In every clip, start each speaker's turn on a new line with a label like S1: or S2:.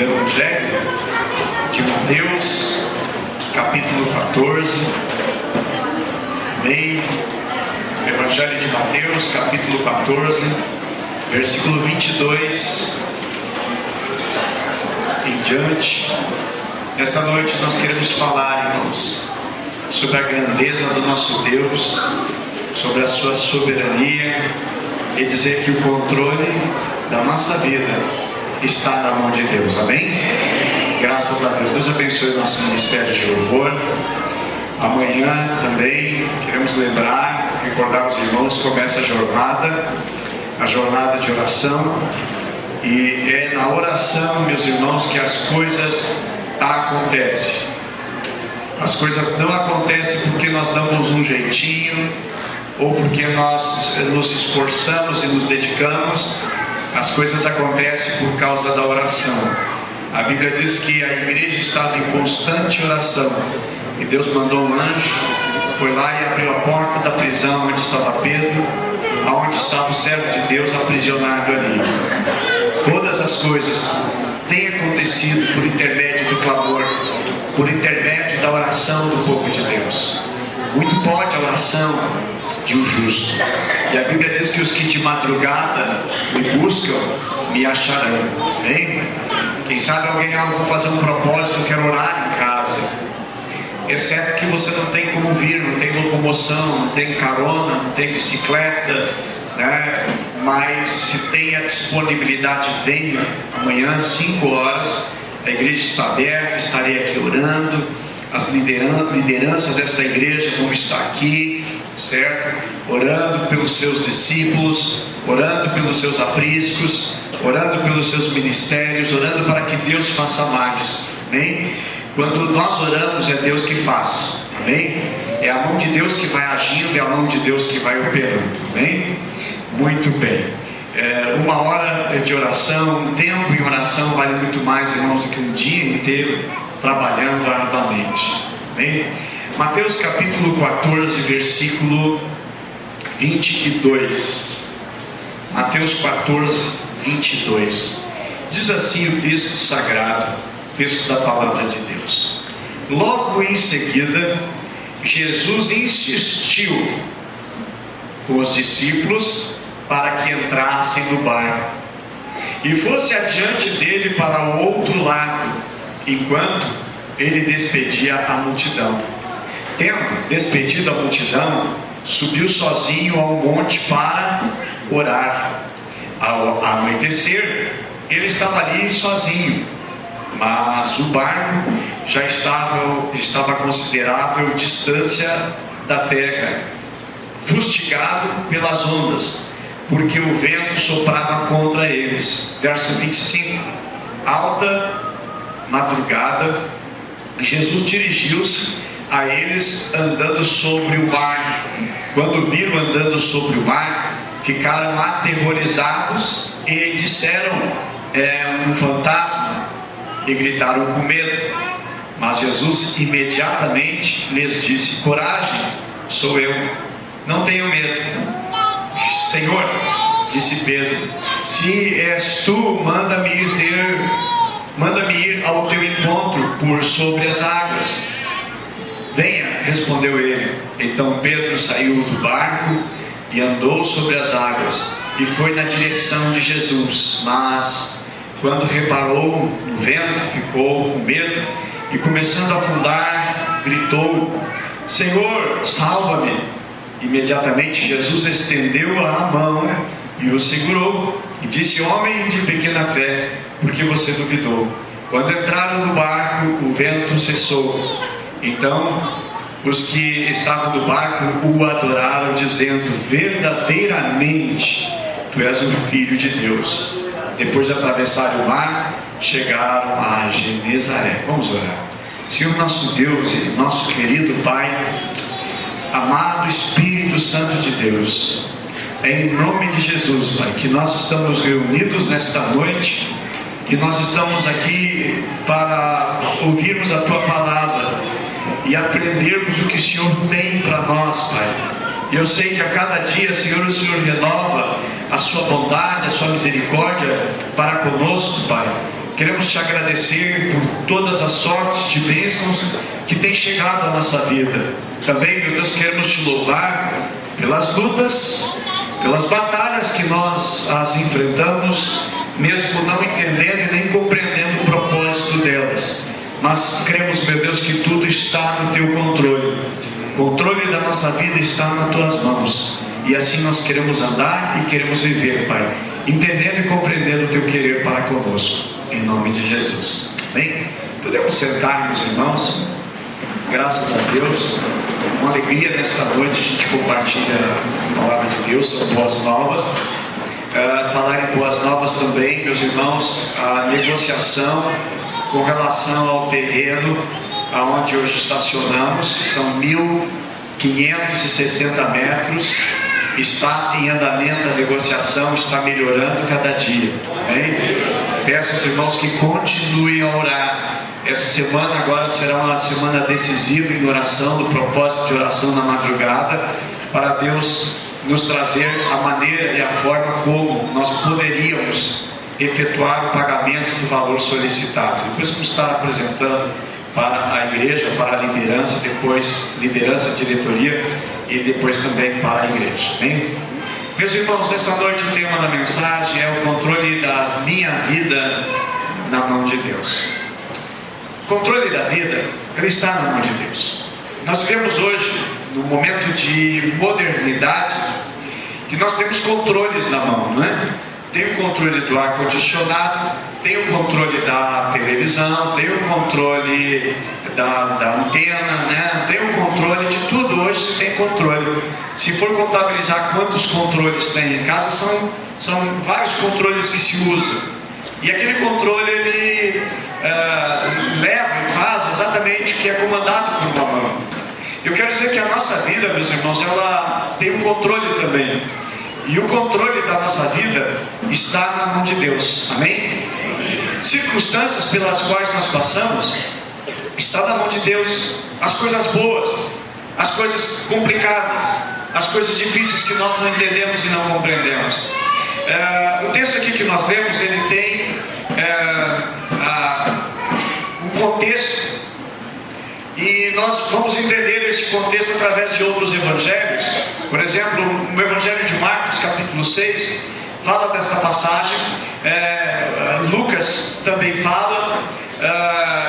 S1: do Evangelho de Mateus, capítulo 14. Amém. Evangelho de Mateus, capítulo 14, versículo 22 em diante. Nesta noite nós queremos falar, irmãos, sobre a grandeza do nosso Deus, sobre a sua soberania, e dizer que o controle da nossa vida está na mão de Deus. Amém? Graças a Deus. Deus abençoe o nosso ministério de louvor. Amanhã também queremos recordar os irmãos, começa a jornada de oração, e é na oração, meus irmãos, que as coisas acontecem. As coisas não acontecem porque nós damos um jeitinho, ou porque nós nos esforçamos e nos dedicamos. As coisas acontecem por causa da oração. A Bíblia diz que a igreja estava em constante oração, e Deus mandou um anjo, foi lá e abriu a porta da prisão onde estava Pedro, aonde estava o servo de Deus aprisionado ali. Todas as coisas têm acontecido por intermédio do clamor, por intermédio da oração do povo de Deus. Muito pode a oração de um justo, e a Bíblia diz que os que de madrugada me buscam, me acharão. Amém? Quem sabe alguém vou fazer um propósito, quero orar em casa, exceto que você não tem como vir, não tem locomoção, não tem carona, não tem bicicleta, né? Mas se tem a disponibilidade, venha amanhã às 5 horas, a igreja está aberta, estarei aqui orando. As lideranças desta igreja vão estar aqui, certo? Orando pelos seus discípulos, orando pelos seus apriscos, orando pelos seus ministérios, orando para que Deus faça mais. Amém? Quando nós oramos, é Deus que faz. Amém? É a mão de Deus que vai agindo, é a mão de Deus que vai operando. Amém? Muito bem. Uma hora de oração, um tempo em oração vale muito mais, irmãos, do que um dia inteiro trabalhando arduamente. Amém? Mateus capítulo 14, versículo 22. Mateus 14, 22. Diz assim o texto sagrado, texto da palavra de Deus. Logo em seguida, Jesus insistiu com os discípulos para que entrassem no barco e fosse adiante dele para o outro lado, enquanto ele despedia a multidão. Tendo despedido a multidão, subiu sozinho ao monte para orar. Ao anoitecer, ele estava ali sozinho, mas o barco já estava a considerável distância da terra, fustigado pelas ondas, porque o vento soprava contra eles. Verso 25. Alta madrugada, Jesus dirigiu-se a eles andando sobre o mar. Quando viram andando sobre o mar, ficaram aterrorizados e disseram: é um fantasma, e gritaram com medo. Mas Jesus imediatamente lhes disse: coragem, sou eu, não tenham medo. Senhor, disse Pedro, se és tu, manda-me ir ao teu encontro por sobre as águas. Venha, respondeu ele. Então Pedro saiu do barco e andou sobre as águas e foi na direção de Jesus. Mas quando reparou no vento, ficou com medo e, começando a afundar, gritou: Senhor, salva-me! Imediatamente Jesus estendeu a mão e o segurou e disse: homem de pequena fé, por que você duvidou? Quando entraram no barco, o vento cessou. Então os que estavam no barco o adoraram, dizendo: verdadeiramente tu és o Filho de Deus. Depois de atravessar o mar, chegaram a Genezaré. Vamos orar. Senhor nosso Deus e nosso querido Pai, amado Espírito Santo de Deus, é em nome de Jesus, Pai, que nós estamos reunidos nesta noite, e nós estamos aqui para ouvirmos a Tua palavra e aprendermos o que o Senhor tem para nós, Pai. E eu sei que a cada dia, Senhor, o Senhor renova a Sua bondade, a Sua misericórdia para conosco, Pai. Queremos te agradecer por todas as sortes de bênçãos que tem chegado à nossa vida. Também, meu Deus, queremos te louvar pelas lutas, pelas batalhas que nós as enfrentamos, mesmo não entendendo e nem compreendendo o propósito delas. Mas cremos, meu Deus, que tudo está no teu controle. O controle da nossa vida está nas tuas mãos. E assim nós queremos andar e queremos viver, Pai, entendendo e compreendendo o teu querer para conosco. Em nome de Jesus. Amém? Podemos sentar, meus irmãos. Graças a Deus. Uma alegria nesta noite a gente compartilha a palavra de Deus, são boas novas. Falar em boas novas também, meus irmãos, a negociação com relação ao terreno aonde hoje estacionamos, são 1.560 metros, está em andamento a negociação, está melhorando cada dia. Amém? Peço aos irmãos que continuem a orar. Essa semana agora será uma semana decisiva em oração, do propósito de oração na madrugada, para Deus nos trazer a maneira e a forma como nós poderíamos efetuar o pagamento do valor solicitado. Depois vamos estar apresentando para a igreja, para a liderança, depois liderança, diretoria e depois também para a igreja. Amém? Meus irmãos, nessa noite o tema da mensagem é o controle da minha vida na mão de Deus. O controle da vida, ele está na mão de Deus. Nós vivemos hoje, no momento de modernidade, que nós temos controles na mão, não é? Tem o controle do ar-condicionado, tem o controle da televisão, tem o controle da antena, né? Tem o controle de tudo. Hoje se tem controle. Se for contabilizar quantos controles tem em casa, são vários controles que se usam. E aquele controle, ele leva e faz exatamente o que é comandado por uma mão. Eu quero dizer que a nossa vida, meus irmãos, ela tem um controle também. E o controle da nossa vida está na mão de Deus. Amém? Circunstâncias pelas quais nós passamos está na mão de Deus. As coisas boas, as coisas complicadas, as coisas difíceis que nós não entendemos e não compreendemos. O texto aqui que nós lemos, ele tem um contexto. E nós vamos entender esse contexto através de outros evangelhos. Por exemplo, no Evangelho de Marcos, capítulo 6, fala desta passagem. Lucas também fala,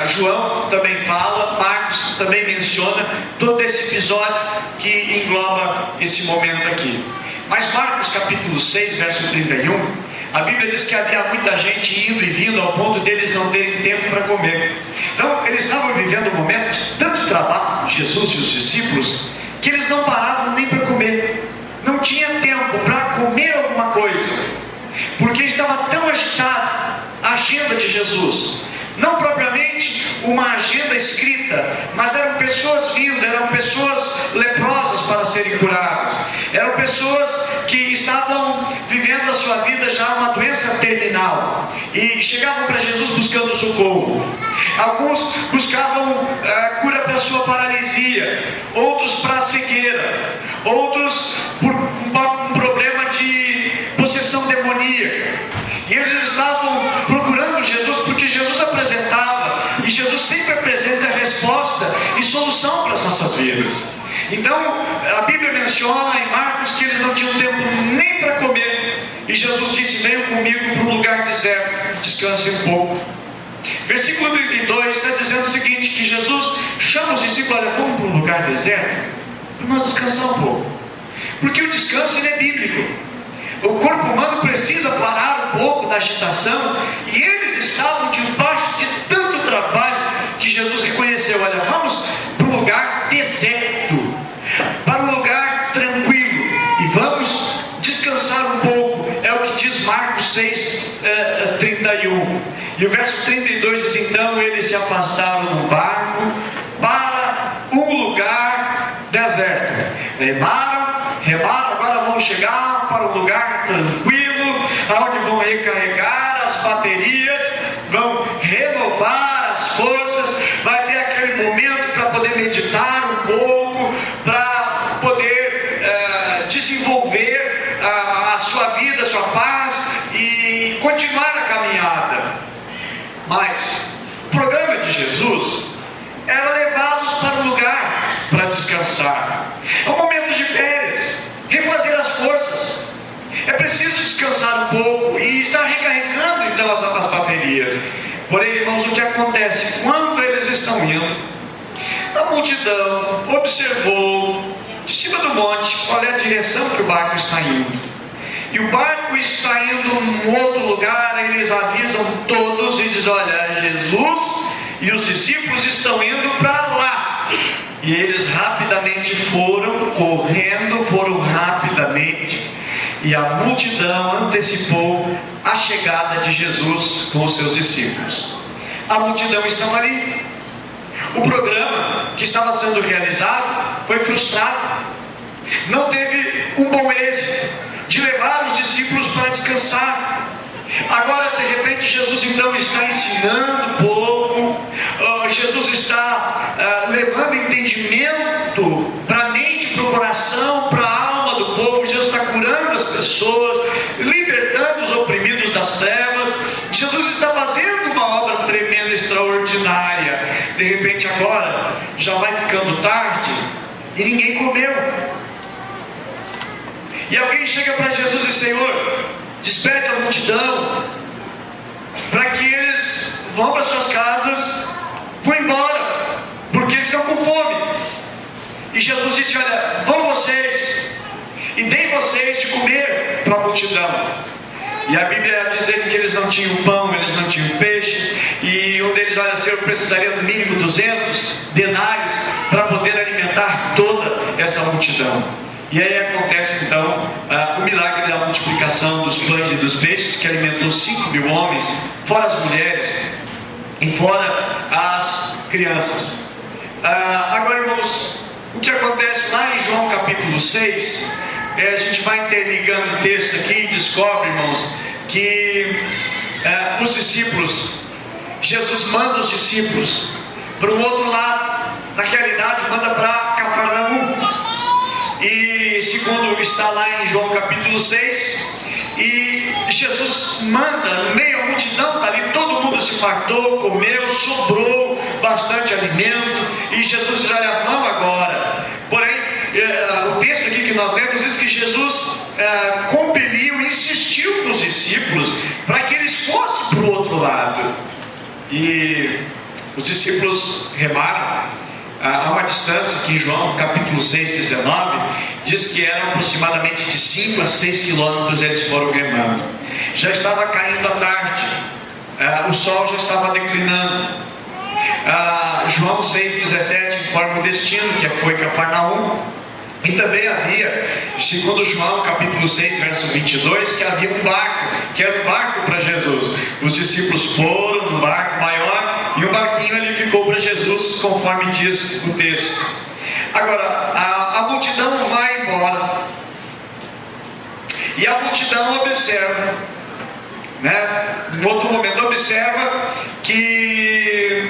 S1: João também fala, Marcos também menciona todo esse episódio que engloba esse momento aqui. Mas Marcos capítulo 6, verso 31, a Bíblia diz que havia muita gente indo e vindo ao ponto deles não terem tempo para comer. Então, eles estavam vivendo um momento de tanto trabalho, Jesus e os discípulos, que eles não paravam nem para comer. Não tinha tempo para comer alguma coisa, porque estava tão agitada a agenda de Jesus. Não propriamente uma agenda escrita, mas eram pessoas vindo, eram pessoas leprosas para serem curadas, eram pessoas que estavam vivendo a sua vida já uma doença terminal e chegavam para Jesus buscando socorro. Alguns buscavam cura para a sua paralisia, outros para a cegueira, outros por um problema de possessão demoníaca. E eles estavam procurando Jesus, porque Jesus apresentava, e Jesus sempre apresenta a resposta e solução para as nossas vidas. Então, a Bíblia menciona em Marcos que eles não tinham tempo nem para comer, e Jesus disse: venham comigo para um lugar deserto, descansem um pouco. Versículo 32 está dizendo o seguinte, que Jesus chama os discípulos: olha, vamos para um lugar deserto, para nós descansar um pouco, porque o descanso ele é bíblico. O corpo humano precisa parar um pouco da agitação, e eles estavam debaixo de tanto trabalho que Jesus reconheceu: olha, vamos para um lugar deserto, para um lugar tranquilo, e vamos descansar um pouco. É o que diz Marcos 6, 31. E o verso 32 diz: então eles se afastaram no barco para um lugar deserto. Remaram, agora vão chegar para um lugar tranquilo, onde vão recarregar as baterias, vão renovar as forças, vai ter aquele momento para poder meditar um pouco, para poder desenvolver a sua vida, a sua paz e continuar a caminhada. Mas o programa de Jesus era levá-los para um lugar para descansar. É um momento de férias, refazer as forças. É preciso descansar um pouco e estar recarregando então as baterias. Porém, irmãos, o que acontece quando eles estão indo? A multidão observou de cima do monte qual é a direção que o barco está indo. E o barco está indo em outro lugar. Eles avisam todos e dizem: olha, Jesus e os discípulos estão indo para lá. E eles rapidamente foram, correndo, foram rapidamente. E a multidão antecipou a chegada de Jesus com os seus discípulos. A multidão estava ali. O programa que estava sendo realizado foi frustrado. Não teve um bom êxito de levar os discípulos para descansar. Agora, de repente, Jesus então está ensinando o povo. Jesus está levando entendimento para a mente, para o coração, para a alma do povo. Jesus está curando as pessoas, libertando os oprimidos das trevas. Jesus está fazendo uma obra tremenda, extraordinária. De repente agora já vai ficando tarde e ninguém comeu. E alguém chega para Jesus e diz: Senhor, despede a multidão para que eles vão para suas casas, vão embora, porque eles estão com fome. E Jesus disse: olha, vão vocês e deem vocês de comer para a multidão. E a Bíblia diz que eles não tinham pão, eles não tinham peixes. E um deles: olha, Senhor, precisaria no mínimo 200 denários para poder alimentar toda essa multidão. E aí acontece então o milagre da multiplicação dos pães e dos peixes, que alimentou 5.000 homens, fora as mulheres e fora as crianças. Agora, irmãos, o que acontece lá em João capítulo 6, a gente vai interligando o texto aqui e descobre, irmãos, que os discípulos, Jesus manda os discípulos para o outro lado. Na realidade, manda para Cafarnaum. E segundo está lá em João capítulo 6, e Jesus manda no meio da multidão, está ali, todo mundo se fartou, comeu, sobrou bastante alimento, e Jesus diz: olha, vão agora. Porém, o texto aqui que nós lemos diz que Jesus compeliu, insistiu nos discípulos para que eles fossem para o outro lado. E os discípulos remaram a uma distância que em João capítulo 6, 19 diz que eram aproximadamente de 5 a 6 quilômetros. Eles foram remando. Já estava caindo a tarde, o sol já estava declinando. João 6,17 informa o destino, que foi Cafarnaum. E também havia, segundo João capítulo 6, verso 22, que havia um barco, que era um barco para Jesus. Os discípulos foram no barco maior e o barquinho ali ficou para Jesus, conforme diz o texto. Agora, a multidão vai embora e a multidão observa, em outro momento observa que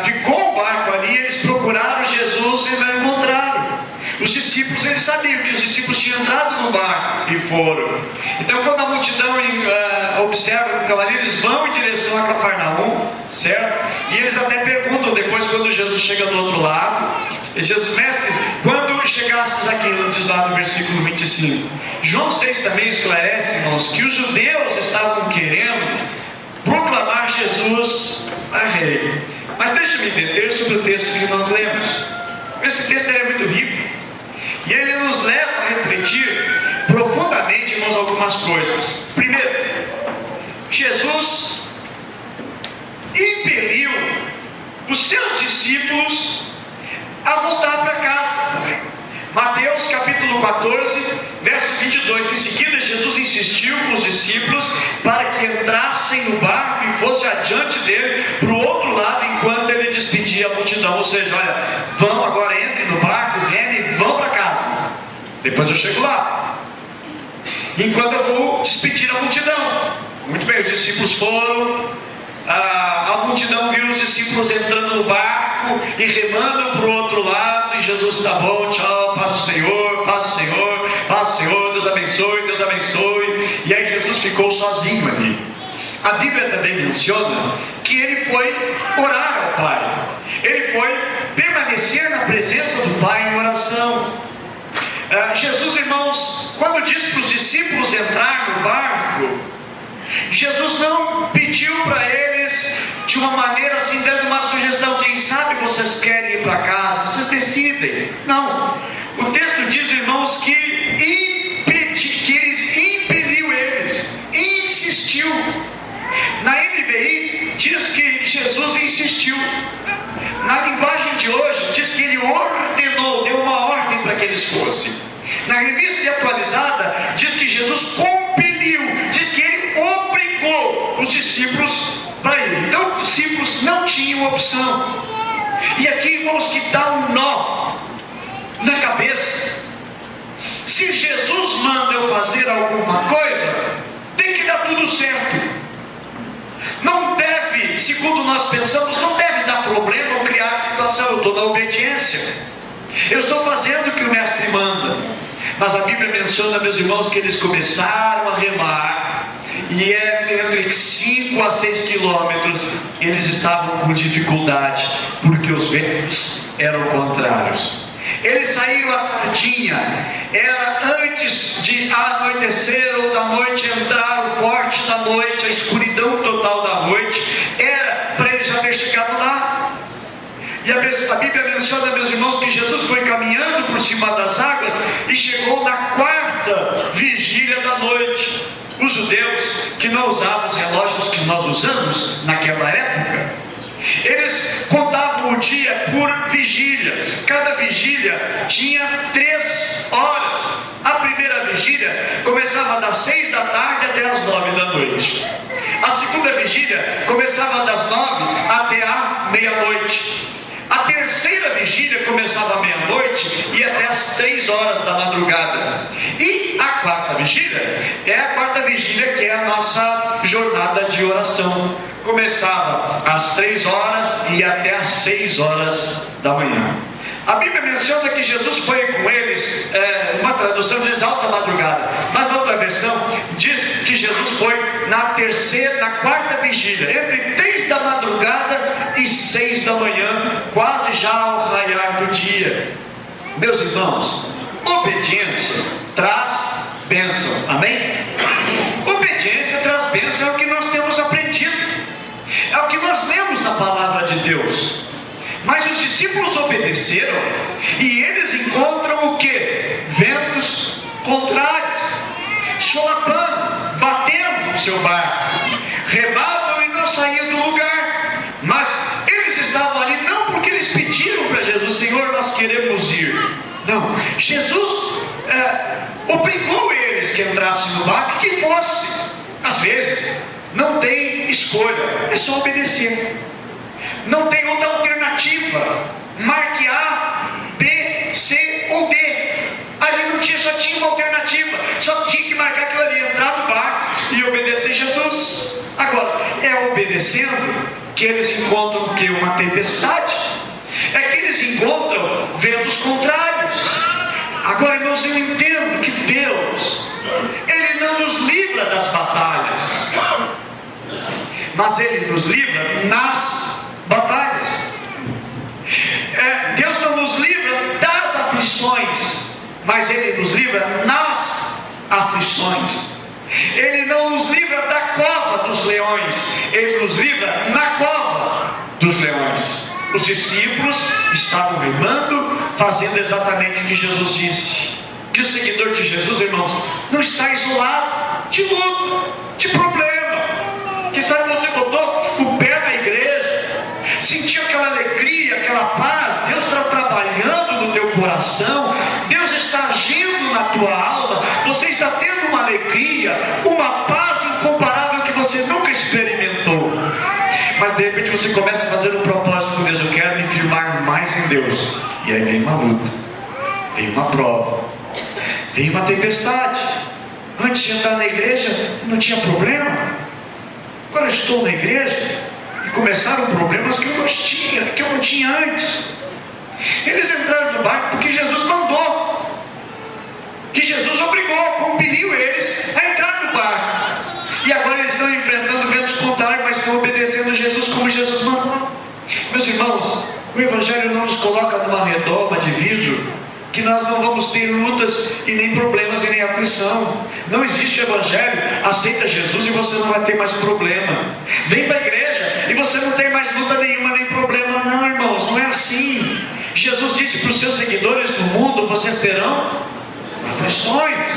S1: ficou o barco ali. Eles procuraram Jesus e não encontraram. Os discípulos, eles sabiam que os discípulos tinham entrado no barco e foram. Então, quando a multidão observa o cavaleiro, eles vão em direção a Cafarnaum, certo? E eles até perguntam depois, quando Jesus chega do outro lado: Jesus, mestre, quando chegastes aqui, diz lá no versículo 25. João 6 também esclarece, irmãos, que os judeus estavam querendo proclamar Jesus a rei. Mas deixa-me entender sobre o texto que nós lemos. Esse texto é muito rico e ele nos leva a refletir profundamente, irmãos, algumas coisas. Primeiro, Jesus impeliu os seus discípulos a voltar para casa. Mateus capítulo 14, verso 22. Em seguida, Jesus insistiu com os discípulos para que entrassem no barco e fossem adiante dele para o outro lado, enquanto ele despedia a multidão. Ou seja, olha, vão agora, entrem no barco, remem e vão para casa. Depois eu chego lá, enquanto eu vou despedir a multidão. Muito bem, os discípulos foram. A multidão viu os discípulos entrando no barco e remando para o outro lado. E Jesus: tá bom, tchau, paz do Senhor, paz do Senhor, paz do Senhor, Deus abençoe, Deus abençoe. E aí Jesus ficou sozinho ali. a Bíblia também menciona que ele foi orar ao Pai, ele foi permanecer na presença do Pai em oração. Jesus, irmãos, quando diz para os discípulos entrar no barco, Jesus não pediu para eles de uma maneira assim, dando uma sugestão: quem sabe vocês querem ir para casa, vocês decidem. Não, o texto diz, irmãos, que eles impeliu eles, insistiu. Na NVI diz que Jesus insistiu. Na linguagem de hoje diz que ele ordenou, deu uma ordem para que eles fossem. Na revista atualizada diz que Jesus compeliu, diz que ele obrigou os discípulos para ir. Então os discípulos não tinham opção. E aqui, irmãos, que dá um nó na cabeça. Se Jesus manda eu fazer alguma coisa, tem que dar tudo certo. Não deve, segundo nós pensamos, não deve dar problema ou criar situação. Eu estou na obediência, eu estou fazendo o que o mestre manda. Mas a Bíblia menciona, meus irmãos, que eles começaram a remar, e entre 5 a 6 quilômetros eles estavam com dificuldade, porque os ventos eram contrários. Eles saíram à tardinha, era antes de anoitecer ou da noite entrar o forte da noite, a escuridão total da noite, era para eles já ter chegado lá. E a Bíblia menciona, meus irmãos, que Jesus foi caminhando por cima das águas e chegou na 4ª vigília da noite. Os judeus, que não usavam os relógios que nós usamos naquela época, eles contavam o dia por vigílias. Cada vigília tinha 3 horas. A primeira vigília começava das 6 da tarde até as 9 da noite. A segunda vigília começava das 9 até a meia-noite. A terceira vigília começava à meia-noite e até às 3 horas da madrugada. E a 4ª vigília é a 4ª vigília, que é a nossa jornada de oração. Começava às 3 horas e até às 6 horas da manhã. A Bíblia menciona que Jesus foi com eles, uma tradução diz alta madrugada, mas na outra versão diz que Jesus foi na 4ª vigília, entre 3 da madrugada e 6 da manhã, quase já ao raiar do dia. Meus irmãos, obediência traz bênção, amém? Obediência traz bênção, é o que nós temos aprendido, é o que nós lemos na palavra de Deus. Mas os discípulos obedeceram e eles encontram o que? Ventos contrários, solapando, batendo no seu barco, remavam e não saíam do lugar. Mas eles estavam ali não porque eles pediram para Jesus: Senhor, nós queremos ir. Não, Jesus obrigou eles que entrassem no barco e que fossem. Às vezes não tem escolha, é só obedecer. Não tem outra alternativa. Marque A, B, C ou D. Ali não tinha, só tinha uma alternativa. Só tinha que marcar aquilo ali, entrar no barco e obedecer Jesus. Agora, é obedecendo que eles encontram o que? Uma tempestade. É que eles encontram ventos contrários. Agora, irmãos, eu entendo que Deus, Ele não nos livra das batalhas, mas Ele nos livra nas batalhas. Deus não nos livra das aflições, mas Ele nos livra nas aflições. Ele não nos livra da cova dos leões, Ele nos livra na cova dos leões. Os discípulos estavam remando, fazendo exatamente o que Jesus disse. Que o seguidor de Jesus, irmãos, não está isolado de luta, de problema. Quem sabe você botou o pé na igreja, sentiu aquela alegria, aquela paz, Deus está trabalhando no teu coração, Deus está agindo na tua alma, você está tendo uma alegria, uma paz incomparável que você nunca experimentou. Mas de repente você começa a fazer um propósito com Deus: eu quero me firmar mais em Deus. E aí vem uma luta, vem uma prova, vem uma tempestade. Antes de entrar na igreja não tinha problema, agora estou na igreja e começaram problemas que eu não tinha antes. Eles entraram no barco porque Jesus mandou, que Jesus obrigou, compeliu eles a entrar no barco. E agora eles estão enfrentando ventos estão obedecendo a Jesus como Jesus mandou. Meus irmãos, o Evangelho não nos coloca numa redoma de vidro que nós não vamos ter lutas e nem problemas e nem aflição. Não existe o Evangelho. Aceita Jesus e você não vai ter mais problema. Vem para a igreja e você não tem mais luta nenhuma nem problema. Não, irmãos, não é assim. Jesus disse para os seus seguidores: no mundo vocês terão aflições.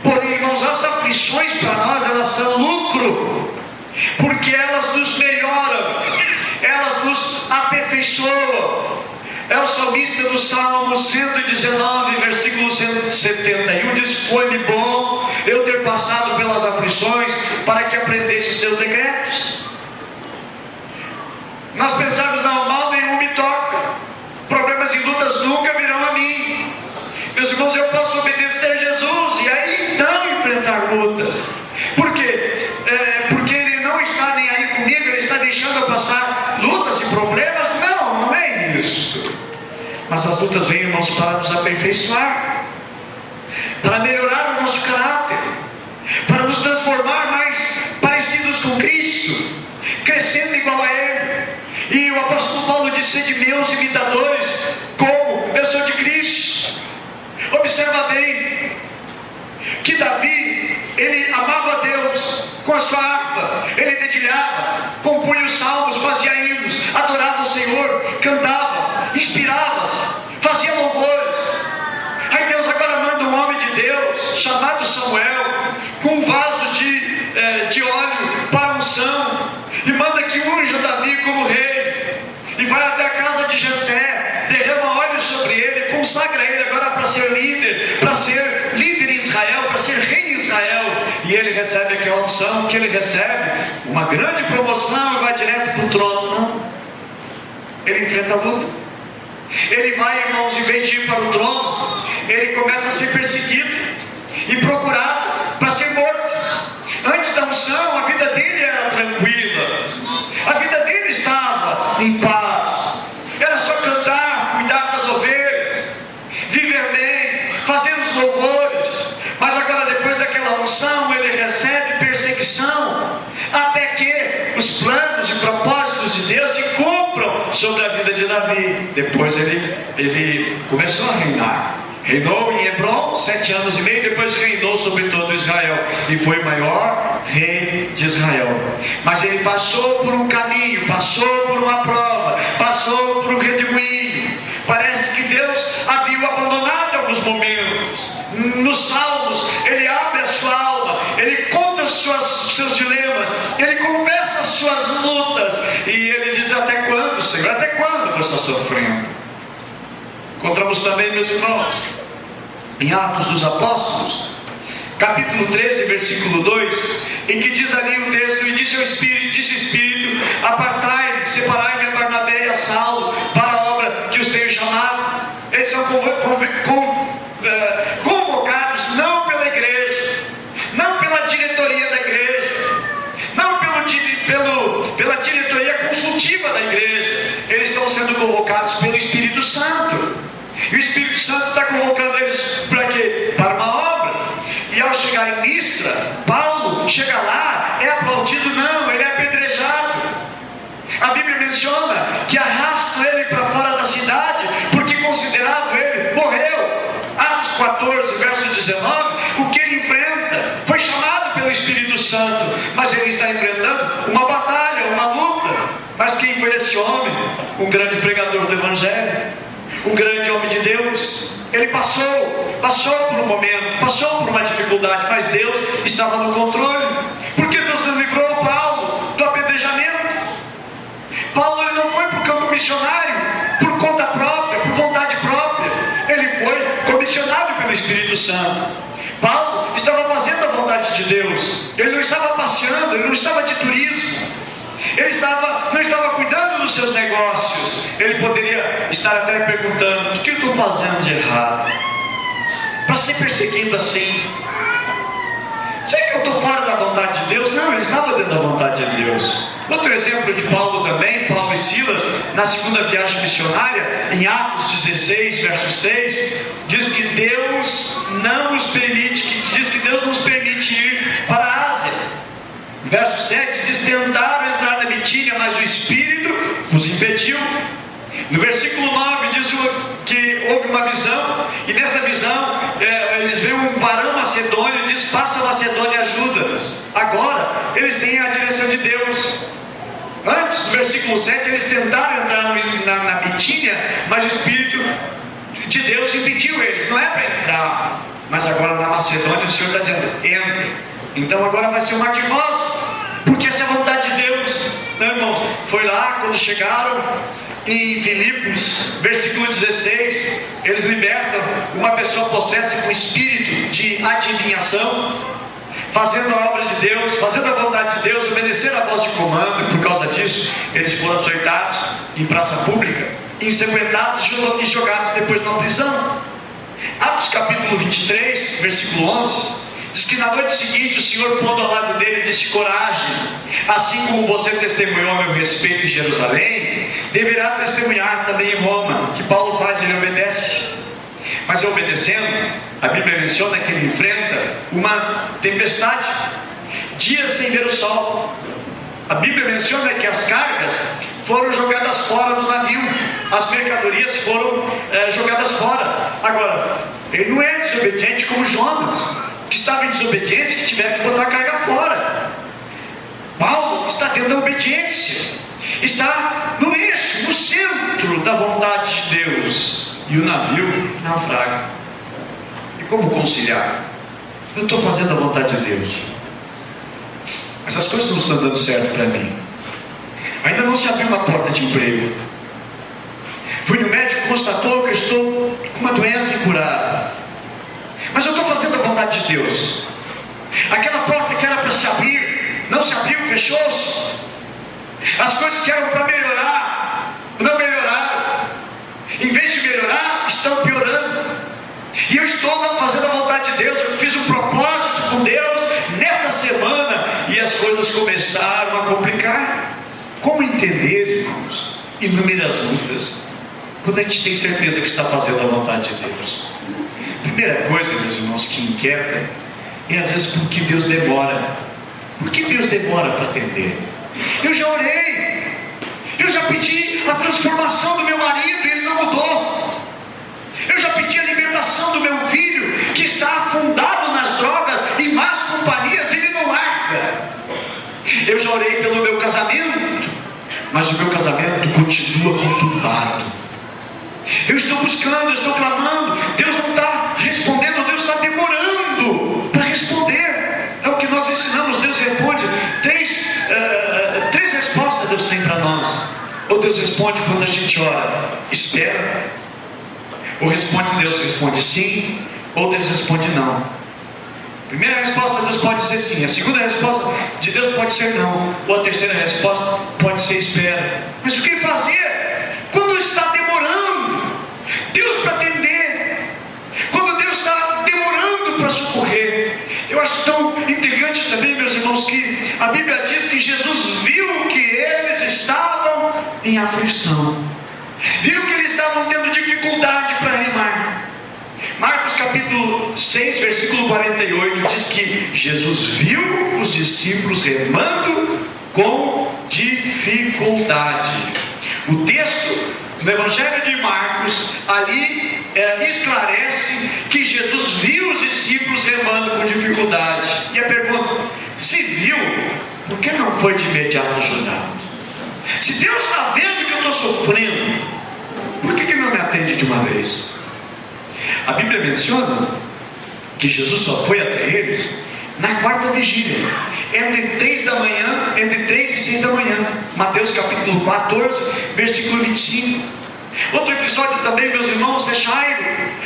S1: Porém, irmãos, as aflições para nós, elas são lucro, porque elas nos melhoram, elas nos aperfeiçoam. É o salmista do Salmo 119, versículo 171, diz: foi-me bom eu ter passado pelas aflições, para que aprendesse os teus decretos. Nós pensamos: não, mal nenhum me toca, problemas e lutas nunca virão a mim. Meus irmãos, eu posso obedecer a Jesus e aí então enfrentar lutas. Por quê? Porque Ele não está nem aí comigo, Ele está deixando eu passar lutas e problemas? Não, não é isso. Mas as lutas vêm, irmãos, para nos aperfeiçoar, para melhorar o nosso caráter, para nos transformar mais parecidos com Cristo, crescendo igual a Ele. E o apóstolo Paulo disse: sede meus imitadores, como eu sou de Cristo. Observa bem que Davi, ele amava a Deus com a sua harpa, ele dedilhava, compunha os salmos, fazia hinos, adorava o Senhor, cantava, inspirava-se, fazia louvores. Aí Deus agora manda um homem de Deus chamado Samuel, com um vaso de óleo para unção, e manda que unja Davi como rei, e vai até a casa de Jessé, derrama óleo sobre ele, consagra ele agora para ser líder em Israel, para ser rei em Israel. E ele recebe aquela unção, que ele recebe uma grande promoção e vai direto para o trono. Não, ele enfrenta a luta. Ele vai, irmãos, em vez de ir para o trono, ele começa a ser perseguido e procurado para ser morto. Antes da unção, a vida dele era tranquila, a vida dele estava em paz, era só cantar, cuidar das ovelhas, viver bem, fazer os louvores. Mas agora, depois daquela unção, ele recebe perseguição, até que os planos e propósitos de Deus se cumpram sobre a vida de Davi. Depois ele começou a reinar. Reinou em Hebrom 7 anos e meio, depois reinou sobre todo Israel, e foi o maior rei de Israel. Mas ele passou por um caminho, passou por uma prova, passou por um redemoinho. Parece que Deus havia o abandonado em alguns momentos. Nos Salmos, ele abre a sua alma, ele conta os seus dilemas, ele conversa as suas lutas, e ele diz: até quando, Senhor? Até quando você está sofrendo? Encontramos também, meus irmãos, em Atos dos Apóstolos, capítulo 13, versículo 2, em que diz ali o texto: e disse o Espírito: apartai-me, separai-me a Barnabé e a Saulo para a obra que os tenho chamado. Eles são convocados não pela igreja, não pela diretoria da igreja, não pela diretoria consultiva da igreja. Eles estão sendo convocados pelo Espírito Santo. E o Espírito Santo está convocando eles para quê? Para uma obra. E ao chegar em Listra, Paulo chega lá, é aplaudido? Não, ele é apedrejado. A Bíblia menciona que arrastam ele para fora da cidade, porque consideravam ele, morreu. Atos 14, verso 19, o que ele enfrenta, foi chamado pelo Espírito Santo, mas ele está enfrentando uma batalha, uma luta. Mas quem foi esse homem? Um grande pregador do Evangelho, um grande homem de Deus. Ele passou por um momento, passou por uma dificuldade, mas Deus estava no controle. Porque Deus não livrou Paulo do apedrejamento. Paulo, ele não foi para o campo missionário por conta própria, por vontade própria. Ele foi comissionado pelo Espírito Santo. Paulo estava fazendo a vontade de Deus. Ele não estava passeando, ele não estava de turismo, ele não estava cuidando dos seus negócios. Ele poderia estar até perguntando: o que eu estou fazendo de errado para ser perseguido assim? Será que eu estou fora da vontade de Deus? Não, ele estava dentro da vontade de Deus. Outro exemplo de Paulo também, Paulo e Silas, na segunda viagem missionária, em Atos 16, verso 6, diz que Deus não nos permite ir para a Ásia. Verso 7 diz: tentaram entrar na Bitínia, mas o Espírito os impediu. No versículo 9 diz que houve uma visão, e nessa visão eles veem um varão macedônio, diz: passa Macedônia e ajuda-nos. Agora eles têm a direção de Deus. Antes, no versículo 7, eles tentaram entrar na Bitínia, mas o Espírito de Deus impediu eles. Não é para entrar, mas agora na Macedônia o Senhor está dizendo: entre. Então agora vai ser um mar de nós, porque essa é a vontade de Deus. Não, irmãos, foi lá quando chegaram em Filipos, versículo 16, eles libertam uma pessoa possessa com espírito de adivinhação, fazendo a obra de Deus, fazendo a vontade de Deus, obedecendo a voz de comando, e por causa disso eles foram açoitados em praça pública, ensanguentados e jogados depois numa prisão. Atos capítulo 23, versículo 11, diz que na noite seguinte o Senhor, pondo ao lado dele, disse: coragem, assim como você testemunhou a meu respeito em Jerusalém, deverá testemunhar também em Roma. O que Paulo faz? Ele obedece. Mas obedecendo, a Bíblia menciona que ele enfrenta uma tempestade, dias sem ver o sol. A Bíblia menciona que as cargas foram jogadas fora do navio, as mercadorias foram jogadas fora. Agora, ele não é desobediente como Jonas, que estava em desobediência, que tiveram que botar a carga fora. Paulo está dentro da obediência, está no eixo, no centro da vontade de Deus, e o navio naufraga. E como conciliar? Eu estou fazendo a vontade de Deus, mas as coisas não estão dando certo para mim. Ainda não se abriu uma porta de emprego. Fui no médico, constatou que eu estou com uma doença incurada, mas eu estou fazendo a vontade de Deus. Aquela porta que era para se abrir, não se abriu, fechou-se. As coisas que eram para melhorar, não melhoraram. Em vez de melhorar, estão piorando. E eu estou fazendo a vontade de Deus. Eu fiz um propósito com Deus nesta semana, e as coisas começaram a complicar. Como entender, irmãos, inúmeras lutas, quando a gente tem certeza que está fazendo a vontade de Deus? Primeira coisa, meus irmãos, que inquieta é às vezes por que Deus demora. Por que Deus demora para atender? Eu já orei, eu já pedi a transformação do meu marido e ele não mudou. Eu já pedi a libertação do meu filho, que está afundado nas drogas e más companhias, ele não larga. Eu já orei pelo meu casamento, mas o meu casamento continua conturbado. Eu estou buscando, eu estou clamando, Deus não está respondendo, Deus está demorando para responder. É o que nós ensinamos. Deus responde três respostas. Deus tem para nós. Ou Deus responde quando a gente ora: espera. Ou Deus responde sim, ou Deus responde não. Primeira resposta, Deus pode dizer sim. A segunda resposta de Deus pode ser não. Ou a terceira resposta pode ser espera. Mas o que fazer quando está demorando Deus para atender? Quando Deus está demorando para socorrer? Eu acho tão intrigante também, meus irmãos, que a Bíblia diz que Jesus viu que eles estavam em aflição, viu que eles estavam tendo dificuldade para remar. Marcos capítulo 6, versículo 48 diz que Jesus viu os discípulos remando com dificuldade. O texto no Evangelho de Marcos ali esclarece que Jesus viu os discípulos remando com dificuldade. E a pergunta: se viu, por que não foi de imediato ajudá-los? Se Deus está vendo que eu estou sofrendo, por que não me atende de uma vez? A Bíblia menciona que Jesus só foi até eles na quarta vigília, entre 3 da manhã, entre 3 e 6 da manhã. Mateus capítulo 14, versículo 25. Outro episódio também, meus irmãos, é Jairo.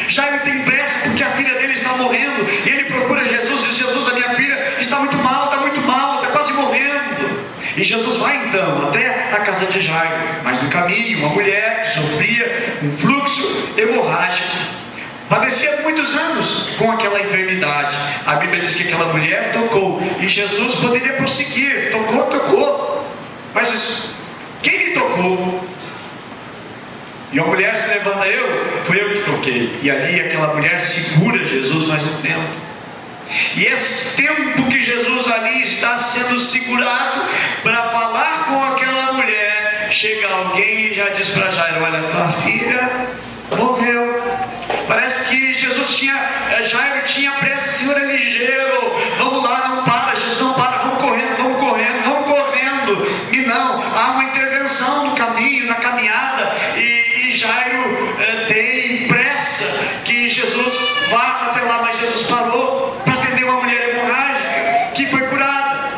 S1: Jairo tem pressa porque a filha dele está morrendo, e ele procura Jesus e diz: Jesus, a minha filha está muito mal, está quase morrendo. E Jesus vai então até a casa de Jairo, mas no caminho uma mulher que sofria um fluxo hemorrágico, padecia muitos anos com aquela enfermidade. A Bíblia diz que aquela mulher tocou, e Jesus poderia prosseguir: tocou, mas quem lhe tocou? E a mulher se levanta: fui eu que toquei. E ali aquela mulher segura Jesus mais um tempo. E esse tempo que Jesus ali está sendo segurado para falar com aquela mulher, chega alguém e já diz para Jairo: olha, tua filha morreu. Parece que Jairo tinha pressa. Senhor, é ligeiro, vamos lá, não para. Jesus, não para, vamos correndo, vamos correndo, vamos correndo. E não, há uma intervenção no caminho, na caminhada, e Jairo tem pressa que Jesus vá até lá, mas Jesus parou para atender uma mulher hemorrágica que foi curada.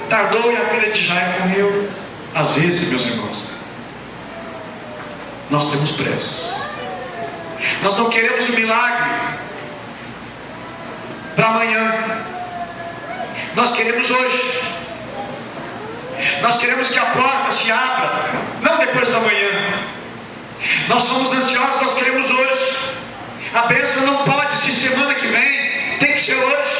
S1: Tardou e a filha de Jairo morreu. Às vezes, meus irmãos, nós temos pressa. Nós não queremos o milagre para amanhã. Nós queremos hoje. Nós queremos que a porta se abra, não depois da manhã. Nós somos ansiosos, nós queremos hoje. A bênção não pode ser semana que vem, tem que ser hoje.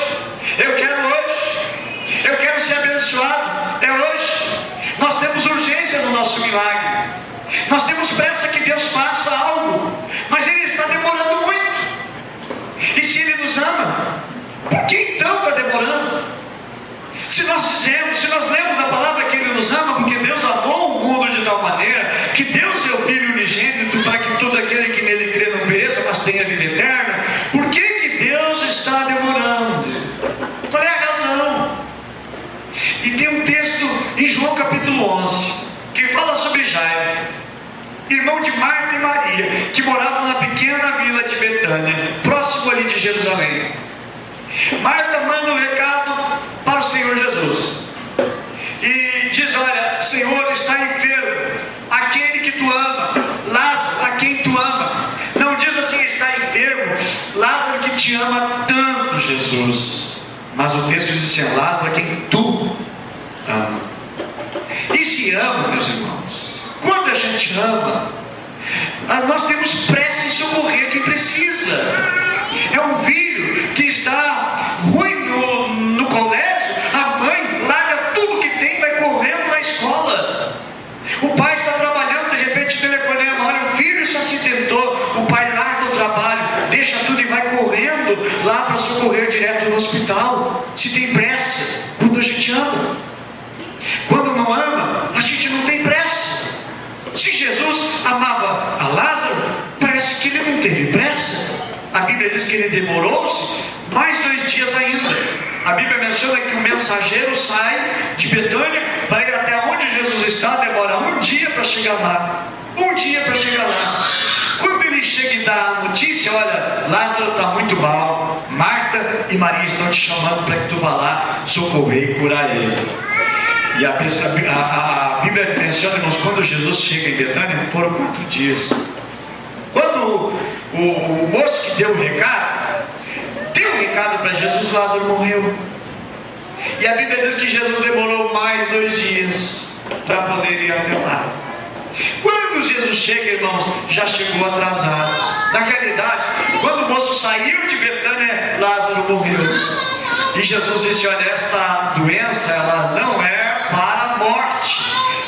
S1: Eu quero hoje. Eu quero ser abençoado, é hoje. Nós temos urgência no nosso milagre. Nós temos pressa que Deus faça algo, mas Ele está demorando muito. E se Ele nos ama, por que então está demorando? Se nós lemos a palavra que Ele nos ama, porque Deus amou o mundo de tal maneira que deu seu Filho unigênito para que todo aquele que nele crê não pereça, mas tenha vida eterna. Por que Deus está demorando? Qual é a razão? E tem um texto em João capítulo 11 que fala sobre Jairo, irmão de Marta e Maria, que moravam na pequena vila de Betânia, próximo ali de Jerusalém. Marta manda um recado para o Senhor Jesus e diz: olha, Senhor, está enfermo aquele que tu ama, Lázaro, a quem tu ama. Não diz assim: está enfermo Lázaro que te ama tanto, Jesus. Mas o texto diz assim: Lázaro a quem tu ama. E se ama, meus irmãos, quando a gente ama, nós temos pressa em socorrer quem precisa. É um filho que está ruim no colégio, a mãe larga tudo que tem e vai correndo na escola. O pai está trabalhando, de repente o telefonema: olha, o filho se acidentou. O pai larga o trabalho, deixa tudo e vai correndo lá para socorrer direto no hospital. Se tem pressa, quando a gente ama. Quando não ama, a gente não tem pressa. Se Jesus amava a Lázaro, parece que Ele não teve pressa. A Bíblia diz que Ele demorou-se mais 2 dias ainda. A Bíblia menciona que o mensageiro sai de Betânia para ir até onde Jesus está, demora 1 dia para chegar lá. 1 dia para chegar lá. Quando ele chega e dá a notícia: olha, Lázaro está muito mal, Marta e Maria estão te chamando para que tu vá lá socorrer e curar ele. E a Bíblia menciona, irmãos, quando Jesus chega em Betânia, foram 4 dias. Quando o moço que deu o recado para Jesus, Lázaro morreu. E a Bíblia diz que Jesus demorou mais 2 dias para poder ir até lá. Quando Jesus chega, irmãos, já chegou atrasado. Na realidade, quando o moço saiu de Betânia, Lázaro morreu. E Jesus disse: olha, esta doença, ela não é para a morte.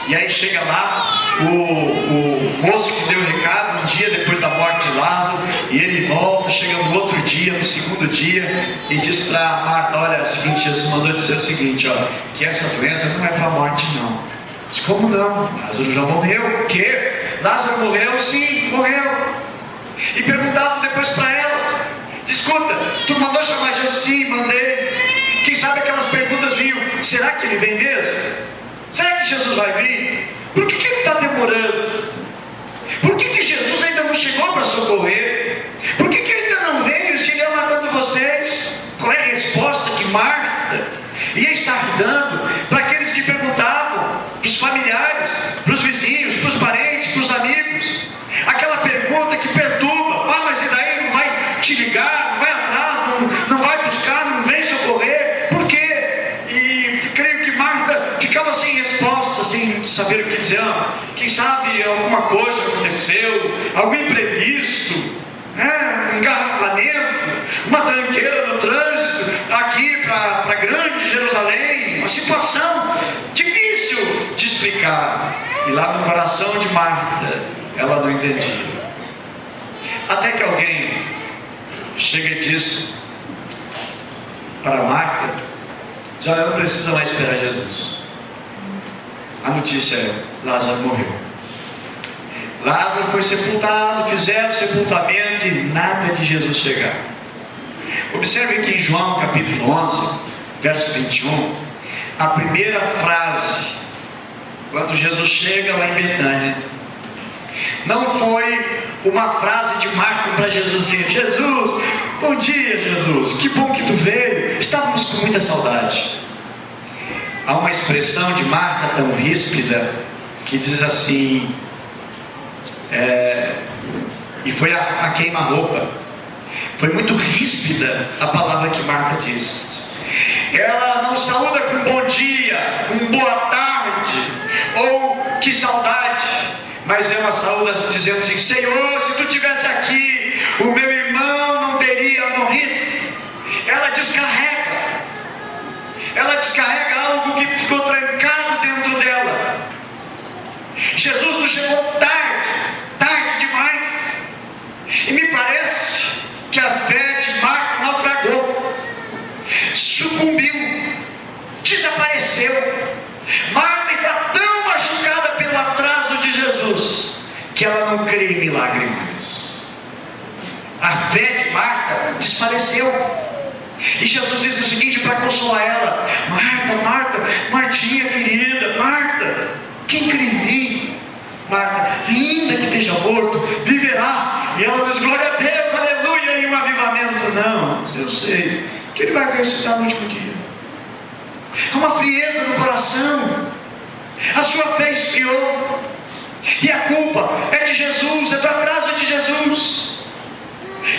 S1: E aí chega lá o moço que deu o recado, 1 dia depois da morte de Lázaro, e ele volta, chega no outro dia, no 2º dia, e diz para Marta: olha, é o seguinte, Jesus mandou dizer o seguinte, ó, que essa doença não é para a morte não. Diz: como não? Lázaro já morreu. O quê? Lázaro morreu? Sim, morreu. E perguntava depois para ela: escuta, tu mandou chamar Jesus? Sim, mandei. Quem sabe aquelas perguntas vinham: será que ele vem mesmo? Será que Jesus vai vir? Por que ele está demorando? Por que Jesus ainda não chegou para socorrer? Por que ele ainda não veio se ele ama tanto vocês? Qual é a resposta que Marta ia estar dando para aqueles que perguntavam, para os familiares, para os vizinhos, para os parentes, para os amigos? Aquela pergunta que perturba: ah, mas e daí? Não vai te ligar, não vai atrás, não vai buscar, não vem socorrer? Por quê? E creio que Marta ficava sem resposta, sem saber o que dizer. Quem sabe alguma coisa aconteceu, algum imprevisto, um engarrafamento, uma tranqueira no trânsito, aqui para grande Jerusalém, uma situação difícil de explicar. E lá no coração de Marta, ela não entendia. Até que alguém chega e diz: para Marta, diz: olha, não precisa mais esperar Jesus. A notícia é: Lázaro morreu. Lázaro foi sepultado, fizeram o sepultamento e nada de Jesus chegar. Observe que em João capítulo 11, verso 21, a primeira frase, quando Jesus chega lá em Betânia, não foi uma frase de Marta para Jesus assim: Jesus, bom dia Jesus, que bom que tu veio, estávamos com muita saudade. Há uma expressão de Marta tão ríspida que diz assim, e foi a queima-roupa. Foi muito ríspida a palavra que Marta diz. Ela não saúda com bom dia, com boa tarde, ou que saudade, mas ela saúda dizendo assim: Senhor, se tu estivesse aqui, o meu irmão não teria morrido. Ela descarrega algo que ficou trancado dentro dela. Jesus não chegou tarde demais, e me parece que a fé de Marta naufragou, sucumbiu, desapareceu. Marta está tão machucada pelo atraso de Jesus que ela não crê em milagre mais. A fé de Marta desapareceu. E Jesus diz o seguinte para consolar ela: Marta, Martinha querida, Marta, quem crê em mim? Marta, ainda que esteja morto, viverá. E ela diz: glória a Deus, aleluia, e um avivamento. Não, eu sei que ele vai ressuscitar no último dia. Há uma frieza no coração, a sua fé esfriou, e a culpa é de Jesus, é do atraso de Jesus.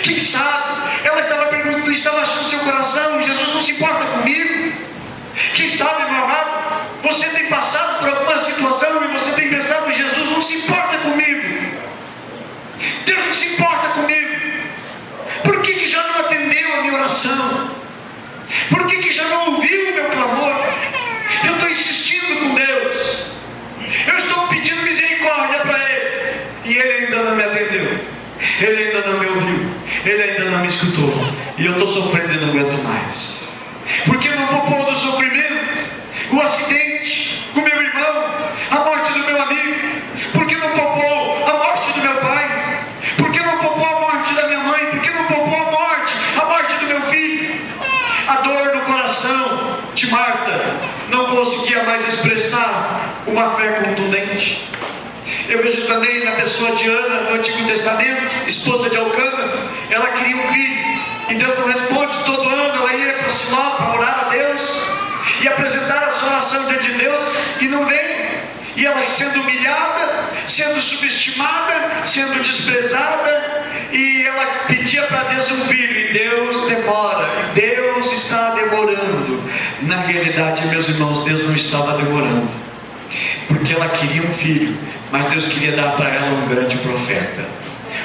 S1: Quem sabe ela estava perguntando, estava achando no seu coração: Jesus não se importa comigo? Quem sabe, meu amado, você tem passado por alguma situação e você tem pensado: Jesus não se importa comigo, Deus não se importa comigo. Por que já não atendeu a minha oração? Por que já não ouviu o meu clamor? Eu estou insistindo com Deus, eu estou pedindo misericórdia para Ele, e Ele ainda não me atendeu, Ele ainda não me ouviu, Ele ainda não me escutou, e eu estou sofrendo e não aguento mais. Porque não poupou do sofrimento o acidente, o meu irmão, a morte do meu amigo? Porque não poupou a morte do meu pai? Porque não poupou a morte da minha mãe? Porque não poupou a morte do meu filho? A dor no coração de Marta não conseguia mais expressar uma fé contundente. Eu vejo também na pessoa de Ana, no Antigo Testamento, esposa de Elcana. Ela queria um filho, e Deus não responde. Todo ano ela ia para Siló para orar a Deus e apresentar a sua oração diante de Deus, e não vem. E ela sendo humilhada, sendo subestimada, sendo desprezada, e ela pedia para Deus um filho, e Deus demora, e Deus está demorando. Na realidade, meus irmãos, Deus não estava demorando, porque ela queria um filho, mas Deus queria dar para ela um grande profeta,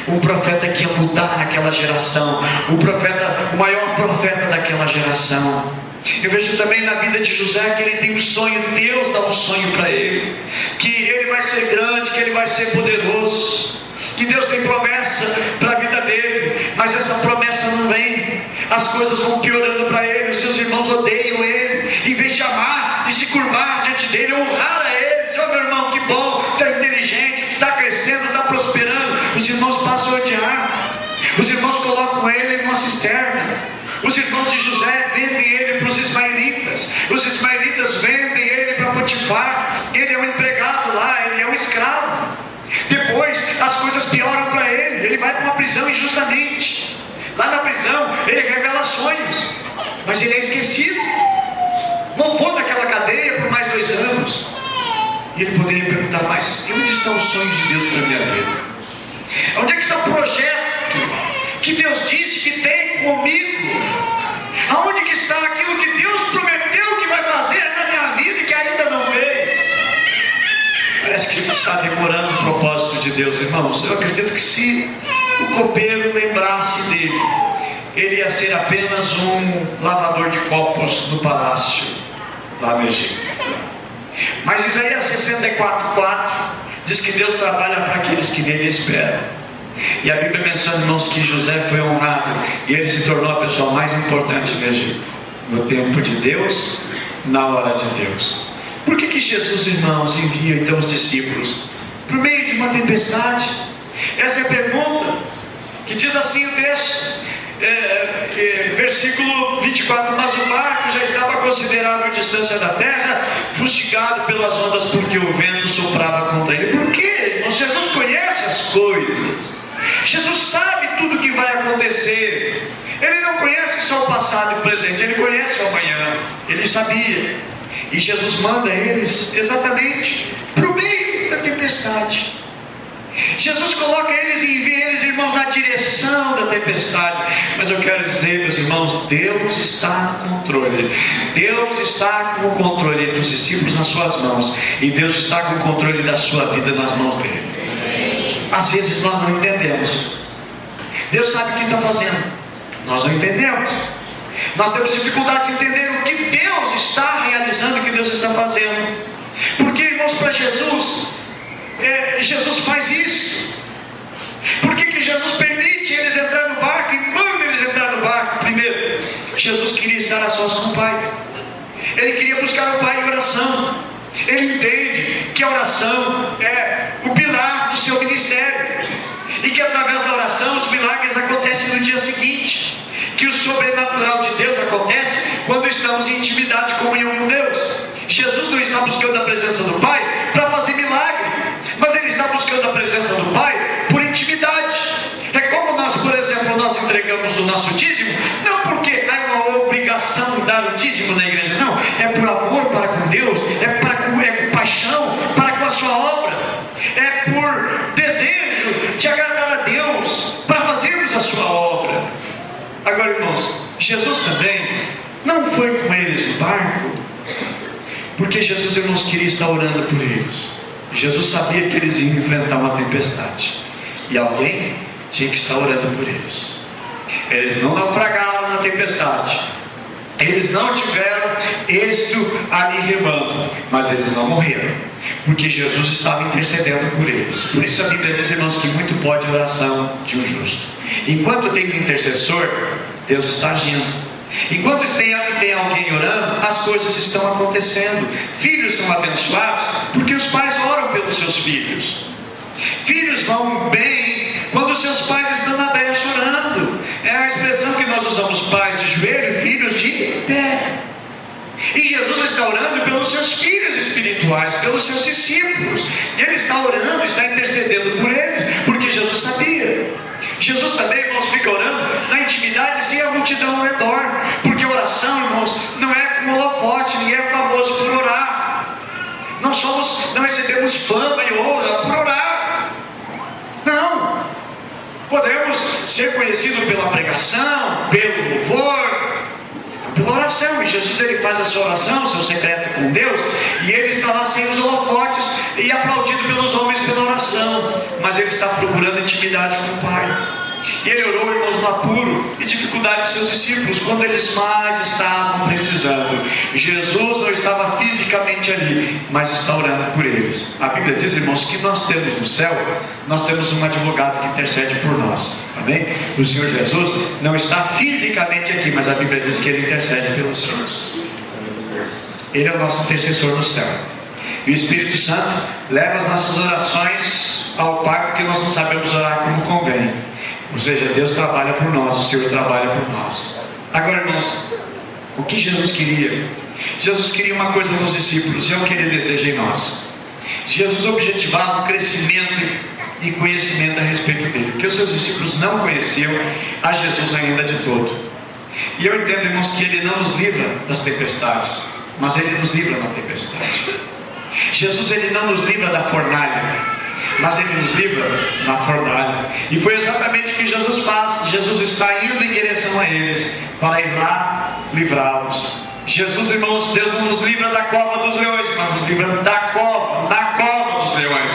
S1: um profeta que ia mudar naquela geração, o maior profeta daquela geração. Eu vejo também na vida de José que ele tem um sonho, Deus dá um sonho para ele, que ele vai ser grande, que ele vai ser poderoso, e Deus tem promessa para a vida dele, mas essa promessa não vem, as coisas vão piorando para ele, os seus irmãos odeiam ele, em vez de amar e se curvar diante dele, honrar a ele, dizer: meu irmão, que bom, tu é inteligente, tu está crescendo, está prosperando. Os irmãos passam a odiar, os irmãos colocam ele numa cisterna. Os irmãos de José vendem ele para os ismaelitas vendem ele para Potifar, ele é um empregado lá, ele é um escravo. Depois as coisas pioram para ele, ele vai para uma prisão injustamente. Lá na prisão ele revela sonhos, mas ele é esquecido, mofou naquela cadeia por mais 2 anos. E ele poderia perguntar: mas onde estão os sonhos de Deus para a minha vida? Onde é que está o projeto que Deus disse que tem comigo? Aonde que está aquilo que Deus prometeu que vai fazer na minha vida e que ainda não fez? Parece que está demorando o propósito de Deus, irmãos. Eu acredito que se o copeiro lembrasse dele, ele ia ser apenas um lavador de copos no palácio lá no Egito. Mas Isaías 64:4 diz que Deus trabalha para aqueles que nele esperam. E a Bíblia menciona, irmãos, que José foi honrado e ele se tornou a pessoa mais importante no Egito. no tempo de Deus, na hora de Deus. Por que Jesus, irmãos, envia então os discípulos? Por meio de uma tempestade? Essa é a pergunta, que diz assim o texto, versículo 24: mas o barco já estava a considerável distância da terra, fustigado pelas ondas, porque o vento soprava contra ele. Por quê, irmãos? Jesus conhece as coisas, Jesus sabe tudo o que vai acontecer. Ele não conhece só o passado e o presente, ele conhece o amanhã, ele sabia. E Jesus manda eles exatamente para o meio da tempestade. Jesus coloca eles e envia eles, irmãos, na direção da tempestade. Mas eu quero dizer, meus irmãos, Deus está no controle. Deus está com o controle dos discípulos nas suas mãos, e Deus está com o controle da sua vida nas mãos dele. Às vezes nós não entendemos. Deus sabe o que está fazendo, nós não entendemos. Nós temos dificuldade de entender o que Deus está realizando, o que Deus está fazendo. Porque, irmãos, para Jesus, Jesus faz isso. Por que Jesus permite eles entrar no barco e manda eles entrar no barco? Primeiro, Jesus queria estar a sós com o Pai. Ele queria buscar o Pai em oração. Ele entende que a oração é o pilar do seu ministério, e que através da oração os milagres acontecem no dia seguinte, que o sobrenatural de Deus acontece quando estamos em intimidade e comunhão com Deus. Jesus não está buscando a presença do Pai para fazer milagre, mas Ele está buscando a presença do Pai por intimidade. É como nós, por exemplo, nós entregamos o nosso dízimo, não porque há uma obrigação de dar o dízimo na igreja, não, é por amor para com Deus, é com paixão para com a sua obra, é por desejo de agradar a Deus, para fazermos a sua obra. Agora, irmãos, Jesus também não foi com eles no barco porque Jesus, irmãos, queria estar orando por eles. Jesus sabia que eles iam enfrentar uma tempestade, e alguém tinha que estar orando por eles. Eles não naufragaram na tempestade, eles não tiveram êxito ali remando, mas eles não morreram, porque Jesus estava intercedendo por eles. Por isso a Bíblia diz, irmãos, que muito pode a oração de um justo. Enquanto tem um intercessor, Deus está agindo. Enquanto tem alguém orando, as coisas estão acontecendo. Filhos são abençoados porque os pais oram pelos seus filhos. Filhos vão bem quando seus pais estão na brecha orando. É a expressão que nós usamos: pais de joelho, filhos de pé. E Jesus está orando pelos seus filhos espirituais, pelos seus discípulos. Ele está orando, está intercedendo por eles, porque Jesus sabia. Jesus também, irmãos, fica orando na intimidade sem a multidão ao redor, porque oração, irmãos, não é como holofote, ninguém é famoso por orar. Não recebemos fama e honra por orar. Não. Podemos ser conhecidos pela pregação, pelo louvor, pela oração. E Jesus, ele faz a sua oração, seu secreto com Deus, e ele está lá sem os holofotes e aplaudido pelos homens pela oração, mas ele está procurando intimidade com o Pai. E ele orou, irmãos, no apuro e dificuldade de seus discípulos, quando eles mais estavam precisando. Jesus não estava fisicamente ali, mas está orando por eles. A Bíblia diz, irmãos, que nós temos no céu, nós temos um advogado que intercede por nós. Amém? O Senhor Jesus não está fisicamente aqui, mas a Bíblia diz que ele intercede pelos seus. Ele é o nosso intercessor no céu. E o Espírito Santo leva as nossas orações ao Pai, porque nós não sabemos orar como convém. Ou seja, Deus trabalha por nós, o Senhor trabalha por nós. Agora, irmãos, o que Jesus queria? Jesus queria uma coisa nos discípulos, e é o que Ele deseja em nós. Jesus objetivava o crescimento e conhecimento a respeito dele, porque os seus discípulos não conheciam a Jesus ainda de todo. E eu entendo, irmãos, que Ele não nos livra das tempestades, mas Ele nos livra na tempestade. Jesus, Ele não nos livra da fornalha, mas Ele nos livra na fornalha. E foi exatamente o que Jesus faz. Jesus está indo em direção a eles, para ir lá livrá-los. Jesus, irmãos, Deus não nos livra da cova dos leões, mas nos livra da cova dos leões.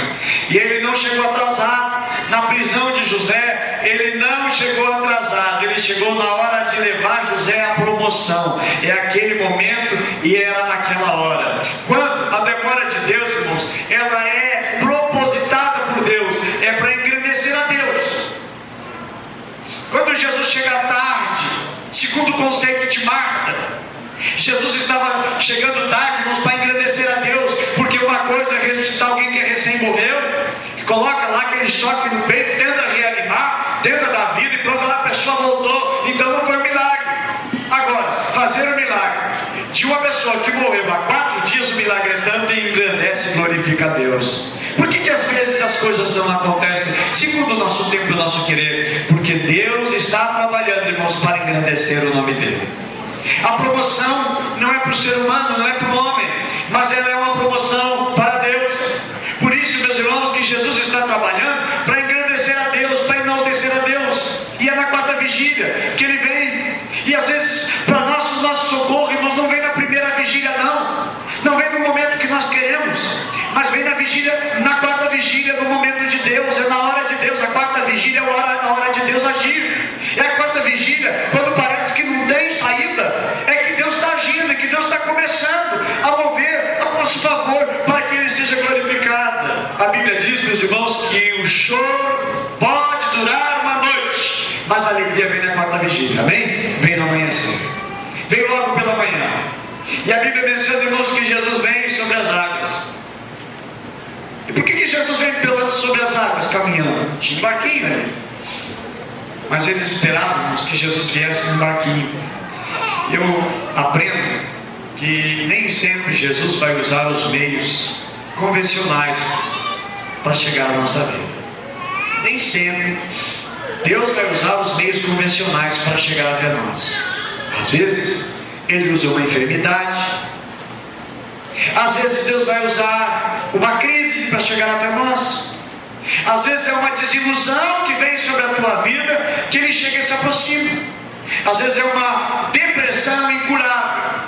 S1: E Ele não chegou atrasado. Na prisão de José, Ele não chegou atrasado. Ele chegou na hora de levar José à promoção. É aquele momento e era naquela hora. Quando a demora de Deus, irmãos, ela é propositada por Deus, é para engrandecer a Deus. Quando Jesus chega tarde, segundo o conceito de Marta, coloca lá aquele choque no peito, tenta reanimar, tenta dar vida e pronto, lá a pessoa voltou. Então não foi um milagre. Agora, fazer um milagre de uma pessoa que morreu há 4 dias, o milagre é tanto e engrandece e glorifica a Deus. Por que às vezes as coisas não acontecem segundo o nosso tempo e o nosso querer? Porque Deus está trabalhando, irmãos, para engrandecer o nome dele. A promoção não é para o ser humano, não é para o homem, mas ela é uma promoção para Deus. Por isso, meus irmãos, que Jesus está trabalhando para engrandecer a Deus, para enaltecer a Deus. E é na 4ª vigília que ele vem. E às vezes, para nós, o nosso socorro, irmãos, não vem na primeira vigília, não. Não vem no momento que nós queremos, mas vem na vigília, na 4ª vigília, no momento de Deus, é na hora de Deus. A 4ª vigília é a hora de Deus agir. É a 4ª vigília, quando parece que não tem saída, é que Deus está agindo, é que Deus está começando a mover a nosso favor, para que Ele seja glorificado. A Bíblia diz, meus irmãos, que o choro pode durar uma noite, mas a alegria vem na 4ª vigília, amém? Vem no amanhecer, vem logo pela manhã. E a Bíblia menciona, irmãos, que Jesus vem sobre as águas. E por que Jesus vem sobre as águas caminhando? Tinha um barquinho, né? Mas eles esperavam que Jesus viesse num barquinho. Eu aprendo que nem sempre Jesus vai usar os meios convencionais para chegar à nossa vida. Nem sempre Deus vai usar os meios convencionais para chegar até nós. Às vezes Ele usa uma enfermidade. Às vezes Deus vai usar uma crise para chegar até nós. Às vezes é uma desilusão que vem sobre a tua vida, que Ele chega e se aproxima. Às vezes é uma depressão incurável,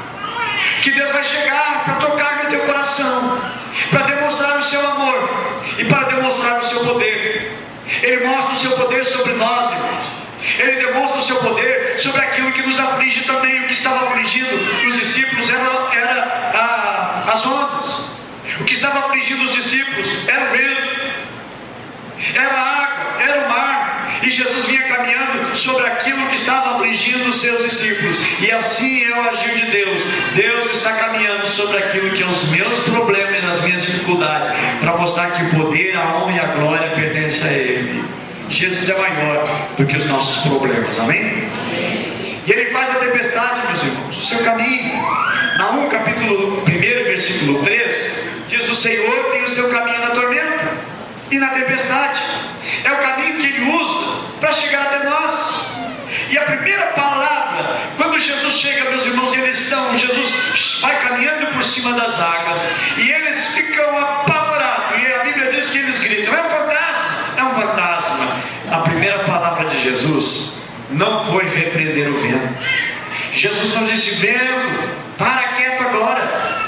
S1: que Deus vai chegar para tocar no teu coração, para demonstrar o seu amor e para demonstrar o seu poder. Ele mostra o seu poder sobre nós, irmãos. Ele demonstra o seu poder sobre aquilo que nos aflige também. O que estava afligindo os discípulos era as ondas. O que estava afligindo os discípulos era o vento, era a água, era o mar. E Jesus vinha caminhando sobre aquilo que estava afligindo os seus discípulos. E assim é o agir de Deus. Deus está caminhando sobre aquilo que é os meus problemas e as minhas dificuldades, para mostrar que o poder, a honra e a glória pertencem a Ele. Jesus é maior do que os nossos problemas, amém? E Ele faz a tempestade, meus irmãos, o seu caminho. Naum, capítulo 1, versículo 3, diz: o Senhor tem o seu caminho na tormenta e na tempestade. É o caminho que Ele usa para chegar até nós. E a primeira palavra, quando Jesus chega, meus irmãos, Jesus vai caminhando por cima das águas, e eles ficam apavorados, e a Bíblia diz que eles gritam: é um fantasma, é um fantasma. A primeira palavra de Jesus não foi repreender o vento. Jesus não disse: vento, para quieto agora.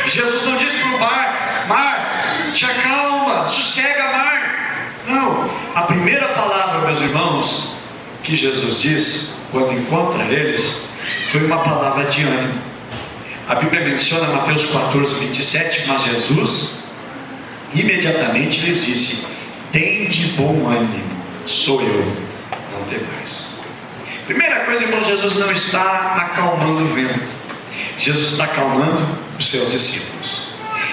S1: Jesus não disse para o mar: mar, te acalma, sossega, mar. Não, a primeira palavra, meus irmãos, que Jesus diz quando encontra eles, foi uma palavra de ânimo. A Bíblia menciona Mateus 14, 27, mas Jesus imediatamente lhes disse: tende bom ânimo, sou eu, não temais. Primeira coisa, irmão, Jesus não está acalmando o vento. Jesus está acalmando os seus discípulos.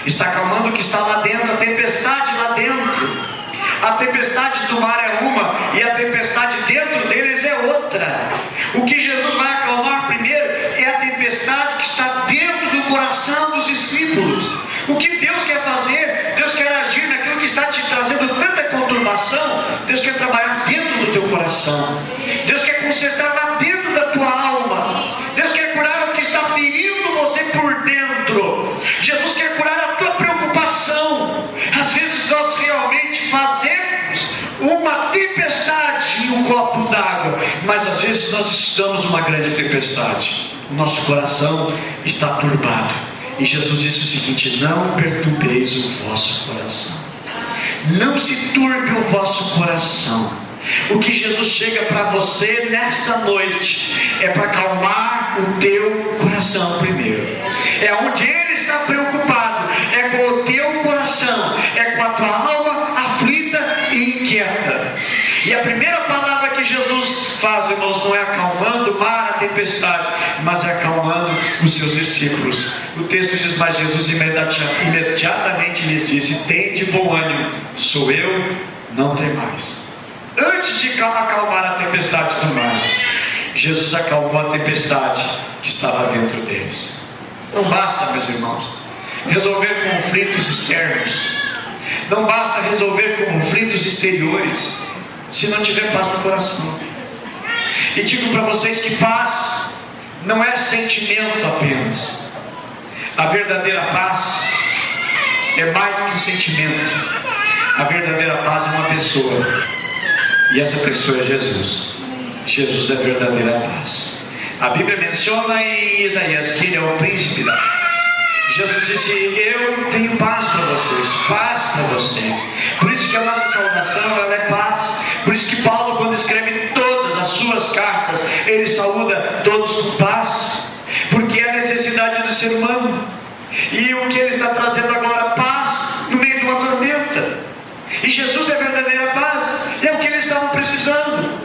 S1: Está acalmando o que está lá dentro, a tempestade lá dentro. A tempestade do mar é uma, e a tempestade dentro deles é outra. O que Jesus vai acalmar primeiro é a tempestade que está dentro do coração dos discípulos. O que Deus quer fazer? Deus quer agir naquilo que está te trazendo tanta conturbação. Deus quer trabalhar dentro do teu coração. Deus quer consertar lá dentro da tua alma. Deus quer curar o que está ferindo você por dentro. Jesus quer curar a tua preocupação. Às vezes nós realmente fazemos uma tempestade em um copo d'água, mas às vezes nós estamos uma grande tempestade. O nosso coração está turbado. E Jesus disse o seguinte: não perturbeis o vosso coração. Não se turbe o vosso coração. O que Jesus chega para você nesta noite é para acalmar o teu coração primeiro. É onde Ele está preocupado, é com o teu coração, é com a tua alma aflita e inquieta. E a primeira palavra que Jesus faz, irmãos, não é acalmando o mar, a tempestade, mas é acalmando os seus discípulos. O texto diz: mas Jesus imediatamente lhes disse: tende bom ânimo, sou eu, não temais. Antes de acalmar a tempestade do mar, Jesus acalmou a tempestade que estava dentro deles. Não basta, meus irmãos, resolver conflitos externos. Não basta resolver conflitos exteriores se não tiver paz no coração. E digo para vocês que paz não é sentimento apenas. A verdadeira paz é mais do que um sentimento. A verdadeira paz é uma pessoa, e essa pessoa é Jesus. Jesus é a verdadeira paz. A Bíblia menciona em Isaías que Ele é o príncipe da paz. Jesus disse: eu tenho paz para vocês, paz para vocês. Por isso que a nossa saudação, ela é paz. Por isso que Paulo, quando escreve todas as suas cartas, ele saúda todos com paz, porque é a necessidade do ser humano. E o que ele está trazendo agora? Paz no meio de uma tormenta. E Jesus é a verdadeira paz, é o que eles estavam precisando.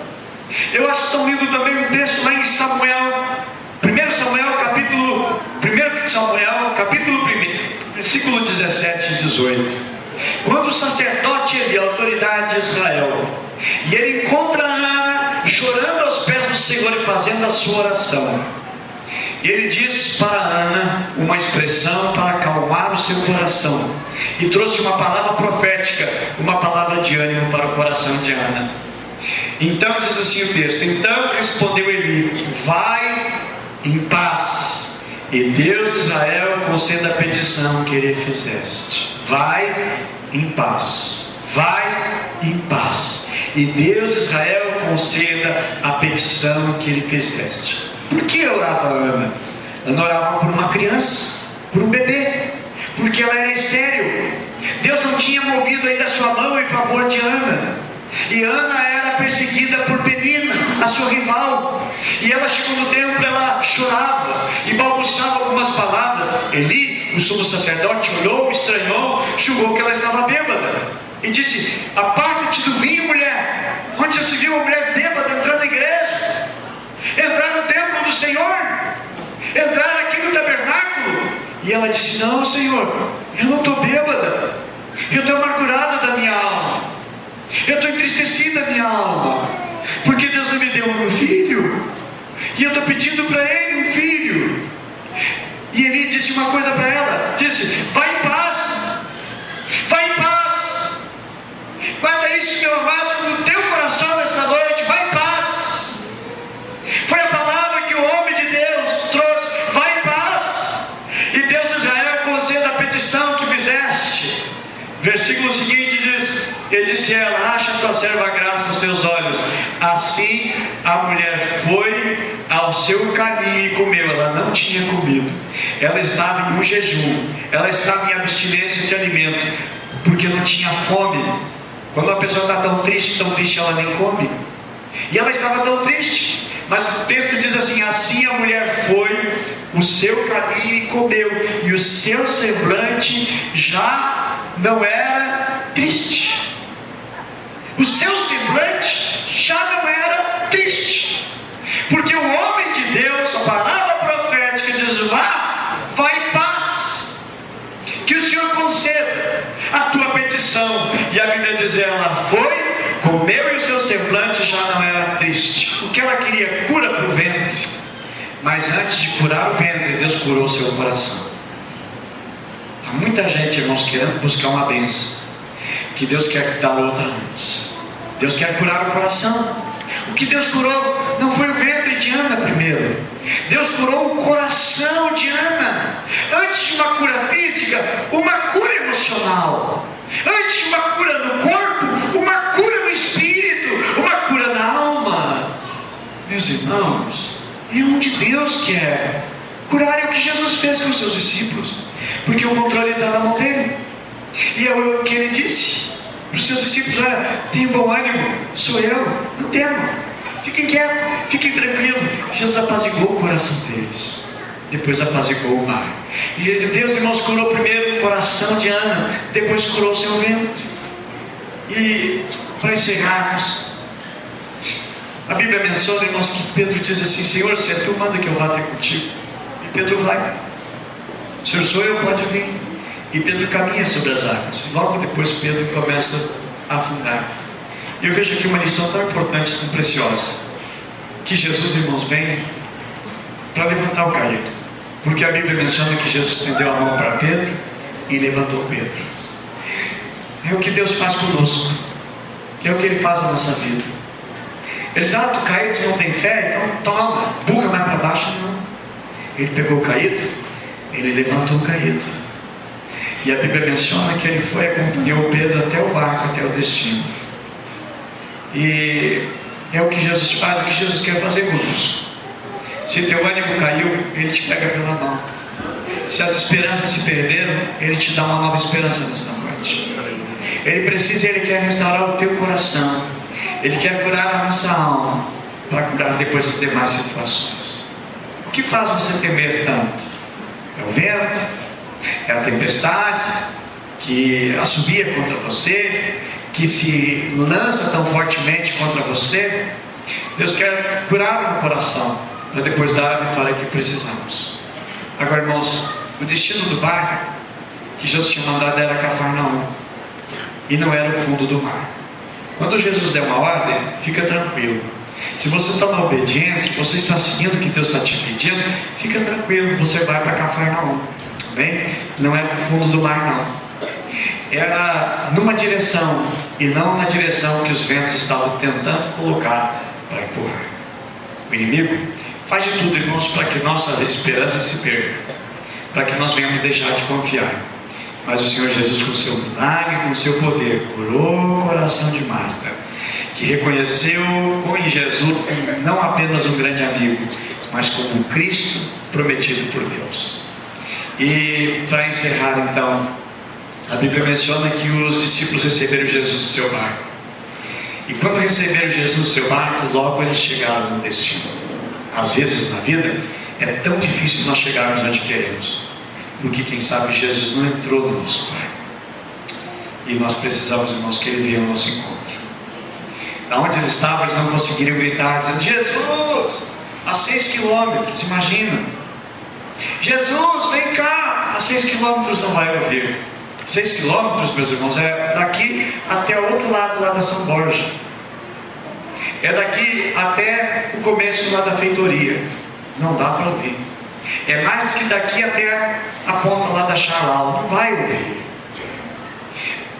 S1: Eu acho tão lindo também um texto lá em Samuel, 1 Samuel capítulo 1, versículo 17 e 18. Quando o sacerdote Eli, a autoridade de Israel, e ele encontra Ana chorando aos pés do Senhor e fazendo a sua oração, e ele diz para Ana uma expressão para acalmar o seu coração, e trouxe uma palavra profética, uma palavra de ânimo para o coração de Ana. Então diz assim o texto: então respondeu Eli: vai em paz, e Deus de Israel conceda a petição que lhe fizeste. Vai em paz, vai em paz, e Deus de Israel conceda a petição que lhe fizeste. Por que orava Ana? Ana orava por uma criança, por um bebê, porque ela era estéril. Deus não tinha movido ainda a sua mão em favor de Ana, e Ana era perseguida por Penina, a sua rival, e ela chegou no templo, ela chorava e balbuciava algumas palavras. Eli, o sumo sacerdote, olhou, estranhou, julgou que ela estava bêbada, e disse: aparta-te do vinho, mulher. Onde já se viu uma mulher bêbada entrar na igreja, entrar no templo do Senhor, entrar aqui no tabernáculo? E ela disse: não, Senhor, eu não estou bêbada, eu estou amargurada da minha alma, eu estou entristecida da minha alma, porque Deus não me deu um filho, e eu estou pedindo para Ele um filho. E Ele disse uma coisa para ela, disse: vai em paz, vai em paz. Guarda isso, meu amado, no teu coração nessa noite. Vai em paz. Foi a palavra que o homem de Deus trouxe: vai em paz, e Deus de Israel conceda a petição que fizeste. Versículo seguinte diz: e disse ela: acha tua serva graça aos teus olhos. Assim a mulher foi ao seu caminho e comeu. Ela não tinha comido, ela estava em um jejum, ela estava em abstinência de alimento, porque não tinha fome. Quando a pessoa está tão triste, ela nem come. E ela estava tão triste, mas o texto diz assim: assim a mulher foi o seu caminho e comeu, e o seu semblante já não era triste. O seu semblante já não era triste, porque o homem de Deus, a palavra profética diz: vai em paz, que o Senhor conceda a tua petição. E a Bíblia diz: ela foi, comeu, e o seu semblante já não era triste. O que ela queria? Cura para o ventre. Mas antes de curar o ventre, Deus curou o seu coração. Há muita gente, irmãos, querendo buscar uma bênção, que Deus quer dar outra antes. Deus quer curar o coração. O que Deus curou não foi o ventre de Ana primeiro, Deus curou o coração de Ana. Antes de uma cura física, uma cura emocional. Antes de uma cura no corpo, uma cura no espírito, uma cura na alma. Meus irmãos, é onde Deus quer curar. É o que Jesus fez com os seus discípulos, porque o controle está na mão dele. E é o que ele disse para os seus discípulos: olha, tenham bom ânimo, sou eu, não temo, fiquem quietos, fiquem tranquilos. Jesus apaziguou o coração deles, depois apaziguou o mar. E Deus, irmãos, curou primeiro o coração de Ana, depois curou o seu ventre. E para encerrarmos, a Bíblia menciona, irmãos, que Pedro diz assim: Senhor, se é tu, manda que eu vá até contigo. Pedro vai. O Senhor sou eu, pode vir. E Pedro caminha sobre as águas. Logo depois Pedro começa a afundar. E eu vejo aqui uma lição tão importante, tão preciosa, que Jesus, irmãos, vem para levantar o caído. Porque a Bíblia menciona que Jesus estendeu a mão para Pedro e levantou Pedro. É o que Deus faz conosco. É o que Ele faz na nossa vida. Ele diz, tu caído, tu não tem fé? Então toma, empurra mais para baixo. Não. Ele pegou o caído, Ele levantou o caído. E a Bíblia menciona que Ele foi e acompanhou Pedro até o barco, até o destino. E é o que Jesus faz, o que Jesus quer fazer conosco. Se teu ânimo caiu, Ele te pega pela mão. Se as esperanças se perderam, Ele te dá uma nova esperança nesta noite. Ele precisa, Ele quer restaurar o teu coração. Ele quer curar a nossa alma, para curar depois as demais situações. O que faz você temer tanto? É o vento? É a tempestade que assobia contra você, que se lança tão fortemente contra você? Deus quer curar o coração, para depois dar a vitória que precisamos. Agora, irmãos, o destino do barco que Jesus tinha mandado era Cafarnaum, e não era o fundo do mar. Quando Jesus der uma ordem, fica tranquilo. Se você está na obediência, se você está seguindo o que Deus está te pedindo, fica tranquilo, você vai para Cafarnaum. Bem? Não era no fundo do mar, não. Era numa direção, e não na direção que os ventos estavam tentando colocar para empurrar. O inimigo faz de tudo, irmãos, para que nossa esperança se perca, para que nós venhamos deixar de confiar. Mas o Senhor Jesus, com o seu milagre, com o seu poder, curou o coração de Marta, que reconheceu em Jesus não apenas um grande amigo, mas como um Cristo prometido por Deus. E para encerrar, então, a Bíblia menciona que os discípulos receberam Jesus no seu barco. E quando receberam Jesus no seu barco, logo eles chegaram no destino. Às vezes na vida é tão difícil nós chegarmos onde queremos, porque quem sabe Jesus não entrou no nosso barco. E nós precisamos, irmãos, que Ele venha ao nosso encontro. Da onde eles estavam, eles não conseguiriam gritar, dizendo, Jesus, a 6 quilômetros, imagina. Jesus, vem cá, a 6 quilômetros não vai ouvir. 6 quilômetros, meus irmãos, é daqui até o outro lado, lá da São Borja. É daqui até o começo lá da feitoria. Não dá para ouvir. É mais do que daqui até a ponta lá da Charlau. Não vai ouvir.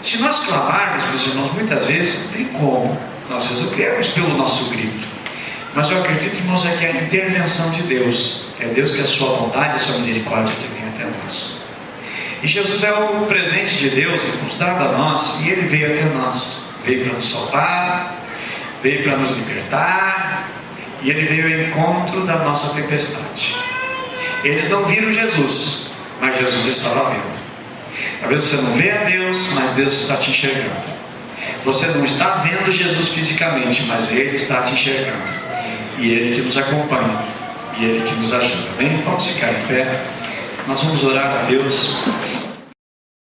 S1: Se nós clamarmos, meus irmãos, muitas vezes não tem como nós resolvermos pelo nosso grito. Mas eu acredito, irmãos, é que a intervenção de Deus, é Deus que é a sua bondade, a sua misericórdia que vem até nós. E Jesus é o presente de Deus, nos dado a nós, e Ele veio até nós. Veio para nos salvar, veio para nos libertar, e Ele veio ao encontro da nossa tempestade. Eles não viram Jesus, mas Jesus estava vendo. Talvez você não vê a Deus, mas Deus está te enxergando. Você não está vendo Jesus fisicamente, mas Ele está te enxergando. E Ele que nos acompanha, e Ele que nos ajuda. Bem, vamos ficar em pé. Nós vamos orar a Deus.